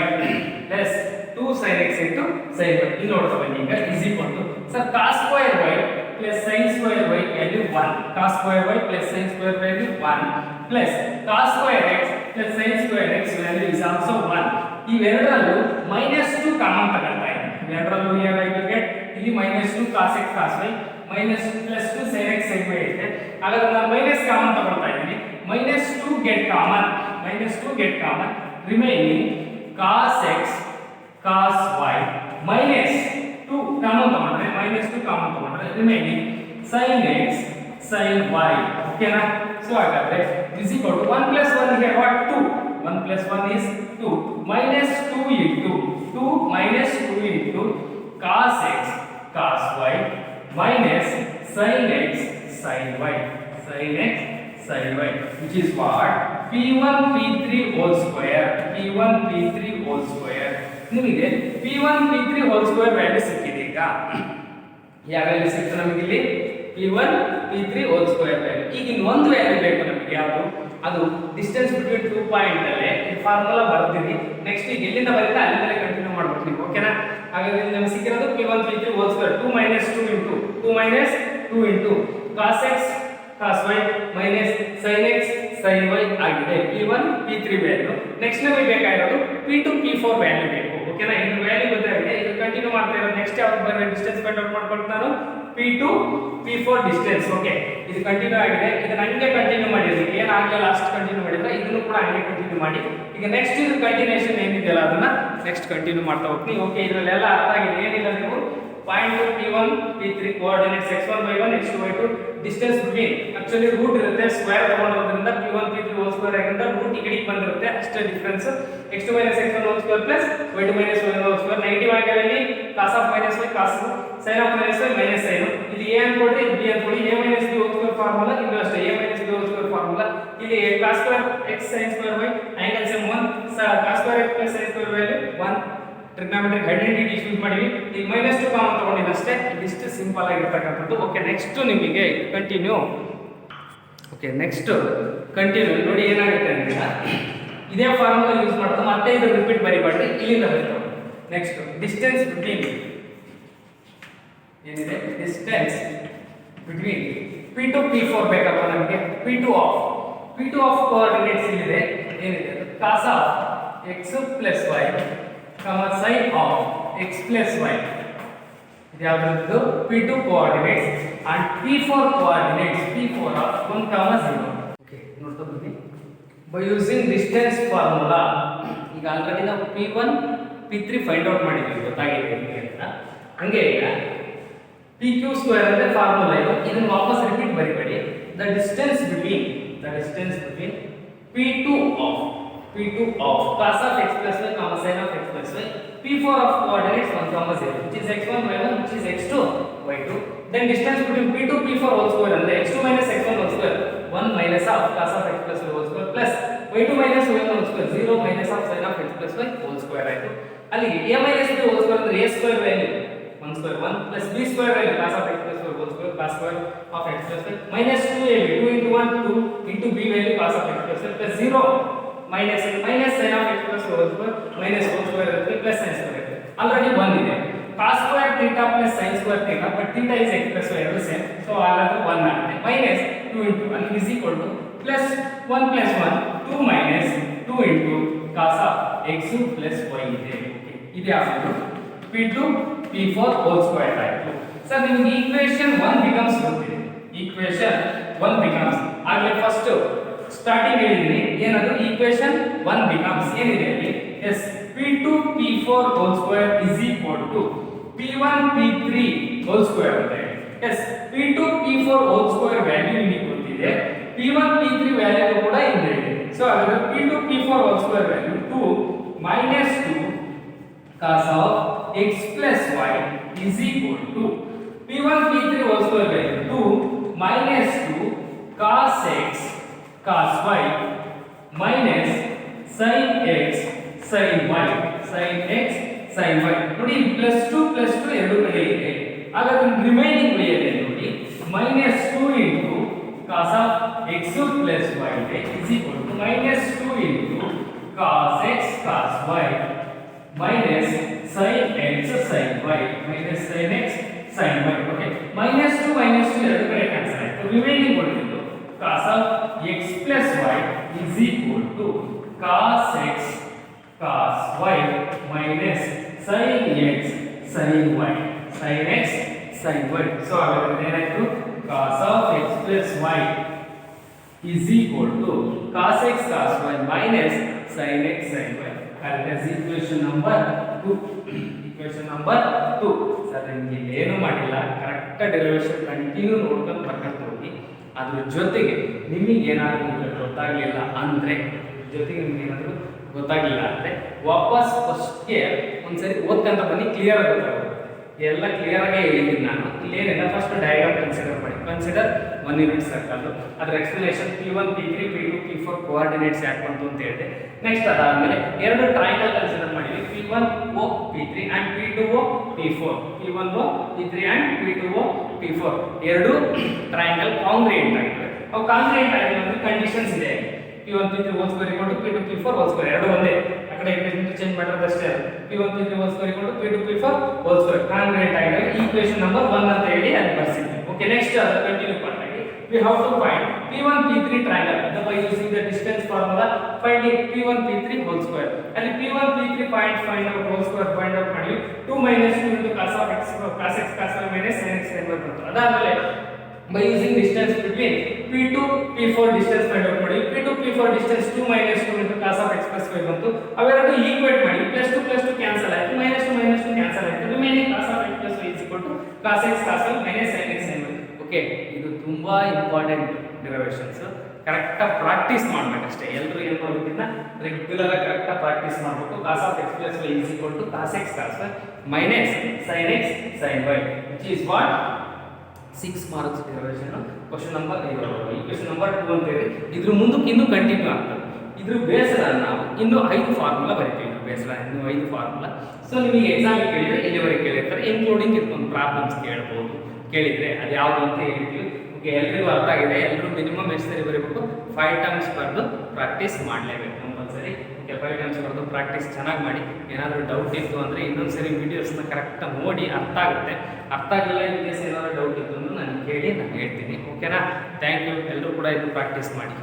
S1: plus 2 sin x into sin y. ಇಲ್ಲಿ ನೋಡ್ತಾ ಬನ್ನಿ ಈಗ is equal to sir cos square y plus sin square y value 1 cos square y plus sin square value 1 plus cos square x plus sin square x value is also 1. ಇವೆರಡರಲ್ಲೂ -2 common ತಗೊಳ್ತಾ ಇದ್ದೀನಿ. ಇವೆರಡರಲ್ಲೂ ಏನಾಗಿದೆ ಇಲ್ಲಿ -2 cos x cos y -2 sin x sin y ಇದೆ. ಹಾಗಾದ್ರೆ ನಾನು ಮೈನಸ್ ಕಾಮನ್ ತಗೊಳ್ತಾ ಇದ್ದೀನಿ. -2 get common remaining cos x cos y -2 common ತಗೊಂಡ್ರೆ remaining sin x sin y. ಓಕೆನಾ? ಸೊ ಹಾಗಾದ್ರೆ is equal to 1 plus 1 here what 2 1 plus 1 is 2 minus 2 into cos x cos y minus sin x sin y which is what p1 p3 whole square ನಿಮಗೆ p1 p3 whole square value ಸಿಕ್ಕಿದೆ. ಈಗ ಯಾವ ವ್ಯಾಲ್ಯೂ ಸಿಕ್ತು ನಮಗೆ ಇಲ್ಲಿ p1 p3 whole square value. ಈಗ ಇನ್ನೊಂದು ವ್ಯಾಲ್ಯೂ ಬೇಕು ನಮಗೆ ಯಾವುದು ಅದು ಡಿಸ್ಟೆನ್ಸ್ ಬಿಟ್ವೀನ್ 2 ಪಾಯಿಂಟ್ ಅಲ್ಲಿ ಈ ಫಾರ್ಮುಲಾ ಬರ್ತೀನಿ. ನೆಕ್ಸ್ಟ್ ಈಗ ಎಲ್ಲಿಂದ ಬರುತ್ತೆ ಅಲ್ಲಿಂದಲೇ ಕಂಟಿನ್ಯೂ ಮಾಡ್ಬೇಕು ನೀವು. ಓಕೆನಾ? ಹಾಗಾದ್ರೆ ನಮಗೆ ಸಿಕ್ಕಿರೋದು p1 p3 whole square 2 minus 2 into cos x cos y minus sin x sin y ಆಗಿದೆ p1 p3 ವ್ಯಾಲ್ಯೂ. ನೆಕ್ಸ್ಟ್ ನಮಗೆ ಬೇಕಾಗಿರೋದು p2 p4 ವ್ಯಾಲ್ಯೂ ಬೇಕು. ಓಕೆನಾ? ಇದ್ರ ವ್ಯಾಲ್ಯೂ ಗೊತ್ತಾಗಿದೆ. ಇದು ಕಂಟಿನ್ಯೂ ಮಾಡ್ತಾ ಇರೋದು ನೆಕ್ಸ್ಟ್ ಯಾವುದು ಬರುತ್ತೆ ಡಿಸ್ಟೆನ್ಸ್ ಫೈಂಡ್ ಔಟ್ ಮಾಡ್ಕೊಂಡು ನಾನು p2 p4 ಡಿಸ್ಟೆನ್ಸ್. ಓಕೆ, ಇದು ಕಂಟಿನ್ಯೂ ಆಗಿದೆ. ಇದನ್ನ ಹಂಗೆ ಕಂಟಿನ್ಯೂ ಮಾಡಿದ್ರೆ ಏನಾಗಲಿಲ್ಲ ಲಾಸ್ಟ್ ಕಂಟಿನ್ಯೂ ಮಾಡಿದ್ರೆ ಇದನ್ನು ಕೂಡ ಹಂಗೆ ಕಂಟಿನ್ಯೂ ಮಾಡಿ. ಈಗ ನೆಕ್ಸ್ಟ್ ಇದು ಕಂಟಿನ್ಯೂಷನ್ ಏನಿದೆಯಲ್ಲ ಅದನ್ನ ನೆಕ್ಸ್ಟ್ ಕಂಟಿನ್ಯೂ ಮಾಡ್ತಾ ಹೋಗ್ತೀನಿ. ಓಕೆ, ಇದರಲ್ಲೆಲ್ಲ ಅರ್ಥ ಆಗಿದೆ. ಏನಿಲ್ಲ ನೀವು point p1 p3 coordinates x1 y1 x2 y2 distance between actually root ಇರುತ್ತೆ ಸ್ಕ್ವೇರ್ ತಗೊಂಡಿರೋದ್ರಿಂದ p1 p3 ಹೋಲ್ ಸ್ಕ್ವೇರ್ ಆಗಿಂದ ರೂಟ್ ಈ ಕಡೆಗೆ ಬಂದಿರುತ್ತೆ ಅಷ್ಟೇ ಡಿಫರೆನ್ಸ್. x2 x1 whole square plus y2 y1 whole square negative ಆಗಿ cos of minus y cos sin of minus y minus sin. ಇಲ್ಲಿ a ಅನ್ಕೊಳ್ಳಿ b ಅನ್ಕೊಳ್ಳಿ a minus b whole square formula ಇದು ಅಷ್ಟೇ a minus b whole square formula. ಇಲ್ಲಿ cos square x sin square y angle sum 1 cos square x plus sin square value 1 trigonometric identity use ಮಾಡಿವಿ. ಈಗ -2 ಕಾಮನ್ ತಗೊಂಡಿನಿ ಅಷ್ಟೇ. ಇದಿಷ್ಟು ಸಿಂಪಲ್ ಆಗಿರತಕ್ಕಂಥದ್ದು. ಓಕೆ, ನೆಕ್ಸ್ಟ್ ನಿಮಗೆ ಕಂಟಿನ್ಯೂ. ಓಕೆ ನೆಕ್ಸ್ಟ್ ಕಂಟಿನ್ಯೂ ನೋಡಿ ಏನಾಗುತ್ತೆ ಅಂತೀರ ಇದೇ ಫಾರ್ಮುಲಾ ಯೂಸ್ ಮಾಡೋದು ಮತ್ತೆ ಇದು ರಿಪೀಟ್ ಬರಿಬೇಡ್ರಿ ಇಲ್ಲಿಂದ ಬರ್ತವೆ ನೆಕ್ಸ್ಟ್ ಡಿಸ್ಟೆನ್ಸ್ ಬಿಟ್ವೀನ್ ಏನಿದೆ ಡಿಸ್ಟೆನ್ಸ್ ಬಿಟ್ವೀನ್ P2 P4 ಬೇಕಪ್ಪ ನಮಗೆ P2 ಆಫ್ ಕೋಆರ್ಡಿನೇಟ್ಸ್ ಇಲ್ಲಿದೆ ಏನಿದೆ cos of x plus y sin of x plus y ಇದು ಯಾವುದು P2 coordinates and P4 coordinates P4 of 1, 0 okay ನೋಡ್ತಾ ಬನ್ನಿ by using distance formula ಈಗ ಆಲ್ರೆಡಿ ನಾವು P1 P3 ಫೈಂಡ್ ಔಟ್ ಮಾಡಿದ್ವಿ ಗೊತ್ತಾಗಿದೆ ನಿಮಗೆ ಅಂತ ಹಂಗೆ ಈಗ PQ ಸ್ಕ್ವೇರ್ ಅಂದ್ರೆ ಫಾರ್ಮುಲಾ ಇದು ಇದನ್ನ ವಾಪಸ್ ರಿಪೀಟ್ ಬರಿಬೇಡಿ the distance between P2 of cos of x plus y sin of x plus y P4 of coordinates 1, 0 which is x1 y1 which is x2 y2 then distance between P2 P4 whole square and x2 minus x1 whole square 1 minus of cos of x plus y whole square plus y2 minus y1 whole square 0 minus of sin of x plus y whole square ಆಯ್ತು ಅಲ್ಲಿಗೆ a minus b whole square ಅಂದ್ರೆ a square value 1 square 1 plus b square value cos of x plus y whole square cos square of x plus y minus 2ab 2 into 1 2 into b value cos of x plus y plus 0 minus sin of x plus y whole square minus whole square ಇರುತ್ತೆ plus sin square ಇರುತ್ತೆ ಆಲ್ರೆಡಿ 1 ಇದೆ cos square theta plus sin square theta but theta is x plus y ಎರಡು ಸೇಮ್ ಸೊ ಆಲ್ರೆಡಿ 1 ಆಗುತ್ತೆ minus 2 into 1 is equal to plus 1 plus 1 2 minus 2 into cos of x plus y ಇದೆ ಓಕೆ ಇದು ಯಾವುದು P2 P4 whole square ಆಯ್ತು ಸರ್ ನಿಮಗೆ ಈಕ್ವೇಷನ್ 1 becomes ಗೊತ್ತಿದೆ ಈಕ್ವೇಷನ್ 1 becomes ಆಗಲೇ ಫಸ್ಟ್ ಸ್ಟಾರ್ಟಿಂಗ್ ಹೇಳಿದೀನಿ ಏನದು ಈಕ್ವೇಷನ್ 1 becomes ಏನಿದೆ ಅಲ್ಲಿ S P2 P4 whole square is equal to P1 P3 whole square ಅಂತ ಎಸ್ P2 P4 whole square value ನಿಮಗೆ ಗೊತ್ತಿದೆ P1 P3 ವ್ಯಾಲ್ಯೂ ಕೂಡ ಇದೆ ಸೊ ಹಾಗಾದ್ರೆ P2 P4 whole square value 2 minus 2 cos of x plus y is equal to P1 P3 whole square value 2 minus 2 cos x cos y minus sin x sin y sin x sin y ನೋಡಿ +2 ಎರಡು ಕಡೆ ಇದೆ ಹಾಗಾದ್ರೆ ರಿಮೈನಿಂಗ್ ಉಳಿಯದೆ ನೋಡಿ -2 into cos of x plus y is equal to -2 into cos x cos y minus sin x sin y minus sin x sin y okay -2 ಎರಡು ಕಡೆ ಕ್ಯಾನ್ಸಲ್ ಆಯ್ತು ರಿಮೈನಿಂಗ್ ಉಳಿದಿದ್ದು cos of x plus y is equal to cos x cos y minus sin x sin y sin x sin y so ಹಾಗಾದ್ರೆ ಏನಾಯ್ತು cos of x plus y is equal to cos x cos y minus sin x sin y that is equation number 2 sir ನಿಮಗೆ ಏನು ಮಾಡಿಲ್ಲ ಕರೆಕ್ಟ್ ಡೆರಿವೇಶನ್ ಕಂಟಿನ್ಯೂ ನೋಡ್ಕೊಂಡು ಬರ್ಕೊಂಡು ಹೋಗಿ ಅದ್ರ ಜೊತೆಗೆ ನಿಮಗೆ ಏನಾದರೂ ಗೊತ್ತಾಗಲಿಲ್ಲ ಅಂದರೆ ಗೊತ್ತಾಗಲಿಲ್ಲ ಅಂದರೆ ವಾಪಸ್ ಫಸ್ಟ್ಗೆ ಒಂದ್ಸರಿ ಓದ್ಕೊಂತ ಬನ್ನಿ ಕ್ಲಿಯರ್ ಆಗಿ ಗೊತ್ತಾಗುತ್ತೆ ಎಲ್ಲ ಕ್ಲಿಯರ್ ಆಗೇ ಹೇಳಿದ್ದೀನಿ ನಾನು ಇಲ್ಲೇನಿಲ್ಲ ಫಸ್ಟ್ ಡಯಾಗ್ರಾಮ್ ಕನ್ಸಿಡರ್ ಮಾಡಿ ಕನ್ಸಿಡರ್ 1 ಯೂನಿಟ್ ಸರ್ಕಲ್ ಅದರ explanation P1 P3 P2 P4 coordinates ಯಾಕೆ ಬಂತು ಅಂತ ಹೇಳಿದೆ ನೆಕ್ಸ್ಟ್ ಅದಾದಮೇಲೆ ಎರಡು ಟ್ರಯಾಂಗಲ್ ಕನ್ಸಿಡರ್ ಮಾಡಿದ್ವಿ P1O P3 and P2O P4 P1O P3 and P2O P4 ಎರಡು ಟ್ರಯಾಂಗಲ್ ಕಾಂಗ್ರಿಯೆಂಟ್ ಆಗಿವೆ ಅವು ಕಾಂಗ್ರಿಯೆಂಟ್ ಆಗಿವೆ ಅಂದ್ರೆ ಕಂಡೀಷನ್ಸ್ ಇದೆ P1 P3 whole square equal to P2 P4 whole square ಎರಡು ಒಂದೇ ಆ ಕಡೆ change ಮಾಡೋದಷ್ಟೇ P1 P3 whole square equal to P2 P4 whole square ಕಾಂಗ್ರಿಯೆಂಟ್ ಆಗಿದೆ ಈಕ್ವೇಷನ್ ನಂಬರ್ 1 ಅಂತ ಹೇಳಿ ಅಲ್ಲಿ ಬರ್ಸಿದ್ವಿ ಓಕೆ ನೆಕ್ಸ್ಟ್ ಅದು ಕಂಟಿನ್ಯೂ ಮಾಡ್ತೀವಿ we have to find P1 P3 triangle by using the distance formula finding P1 P3 whole square ಅಲ್ಲಿ P1 P3 point find out whole square find out ಮಾಡಿ 2 minus 2 into cos of x cos x cos y minus sin x sin y ಬಂತು ಅದಾದಮೇಲೆ by using distance between P2 P4 distance find out ಮಾಡಿ P2 P4 distance 2 minus 2 into cos of x plus y ಬಂತು ಅವೆರಡು ಈಕ್ವೇಟ್ ಮಾಡಿ +2 ಕ್ಯಾನ್ಸಲ್ ಆಯ್ತು -2 ಕ್ಯಾನ್ಸಲ್ ಆಯ್ತು remaining cos of x plus y is equal to cos x cos y minus sin x sin y okay ಇದು ತುಂಬಾ ಇಂಪಾರ್ಟೆಂಟ್ ಡಿರೈವೇಷನ್ಸ್ ಕರೆಕ್ಟ್ ಆಗಿ ಪ್ರಾಕ್ಟೀಸ್ ಮಾಡಬೇಕಷ್ಟೇ ಎಲ್ಲರೂ ಏನು ಮಾಡೋದನ್ನ ರೆಗ್ಯುಲರ್ ಆಗಿ ಕರೆಕ್ಟ್ ಆಗಿ ಪ್ರಾಕ್ಟೀಸ್ ಮಾಡಬೇಕು cos of x plus y is equal to cos x cos y minus sin x sin y which is what 6 marks derivation question number equation number 2 ಅಂತ ಇದೆ ಇದ್ರ ಮುಂದಕ್ಕೆ ಇನ್ನೂ ಕಂಟಿನ್ಯೂ ಆಗ್ತದೆ ಇದ್ರ ಬೇಸ್ಡ್ ನಾವು ಇನ್ನೂ 5 ಫಾರ್ಮುಲಾ ಬರೀತೀವಿ ಇದ್ರ ಬೇಸ್ಡ್ ಇನ್ನೂ 5 ಫಾರ್ಮುಲಾ ಸೊ ನಿಮಗೆ ಎಕ್ಸಾಮ್ ಕೇಳಿದ್ರೆ ಎಲ್ಲಿವರೆಗೆ ಕೇಳಿರ್ತಾರೆ ಇನ್ಕ್ಲೂಡಿಂಗ್ ಇದೊಂದು ಪ್ರಾಬ್ಲಮ್ಸ್ ಕೇಳಬಹುದು ಕೇಳಿದ್ರೆ ಅದು ಯಾವುದು ಅಂತ ಹೇಳ್ತೀವಿ ಓಕೆ ಓಕೆ, ಎಲ್ರಿಗೂ ಅರ್ಥ ಆಗಿದೆ. ಎಲ್ಲರೂ ಮಿನಿಮಮ್ ಎಷ್ಟು ಸರಿ ಬರೀಬೇಕು, 5 ಟೈಮ್ಸ್ ಬರೆದು ಪ್ರಾಕ್ಟೀಸ್ ಮಾಡಲೇಬೇಕು ಕಂಪಲ್ಸರಿ. ಓಕೆ, 5 ಟೈಮ್ಸ್ ಬರೆದು ಪ್ರಾಕ್ಟೀಸ್ ಚೆನ್ನಾಗಿ ಮಾಡಿ. ಏನಾದರೂ ಡೌಟ್ ಇತ್ತು ಅಂದರೆ ಇನ್ನೊಂದ್ಸರಿ ವೀಡಿಯೋಸ್ನ ಕರೆಕ್ಟಾಗಿ ನೋಡಿ ಅರ್ಥ ಆಗುತ್ತೆ. ಅರ್ಥ ಆಗಲಿಲ್ಲ ಇನ್ ಕೇಸ್ ಏನಾದರೂ ಡೌಟ್ ಇತ್ತು ಅಂದ್ರೆ ನನಗೆ ಕೇಳಿ ನಾನು ಹೇಳ್ತೀನಿ. ಓಕೆನಾ? Thank you. ಎಲ್ಲರೂ ಕೂಡ ಇದು ಪ್ರಾಕ್ಟೀಸ್ ಮಾಡಿ.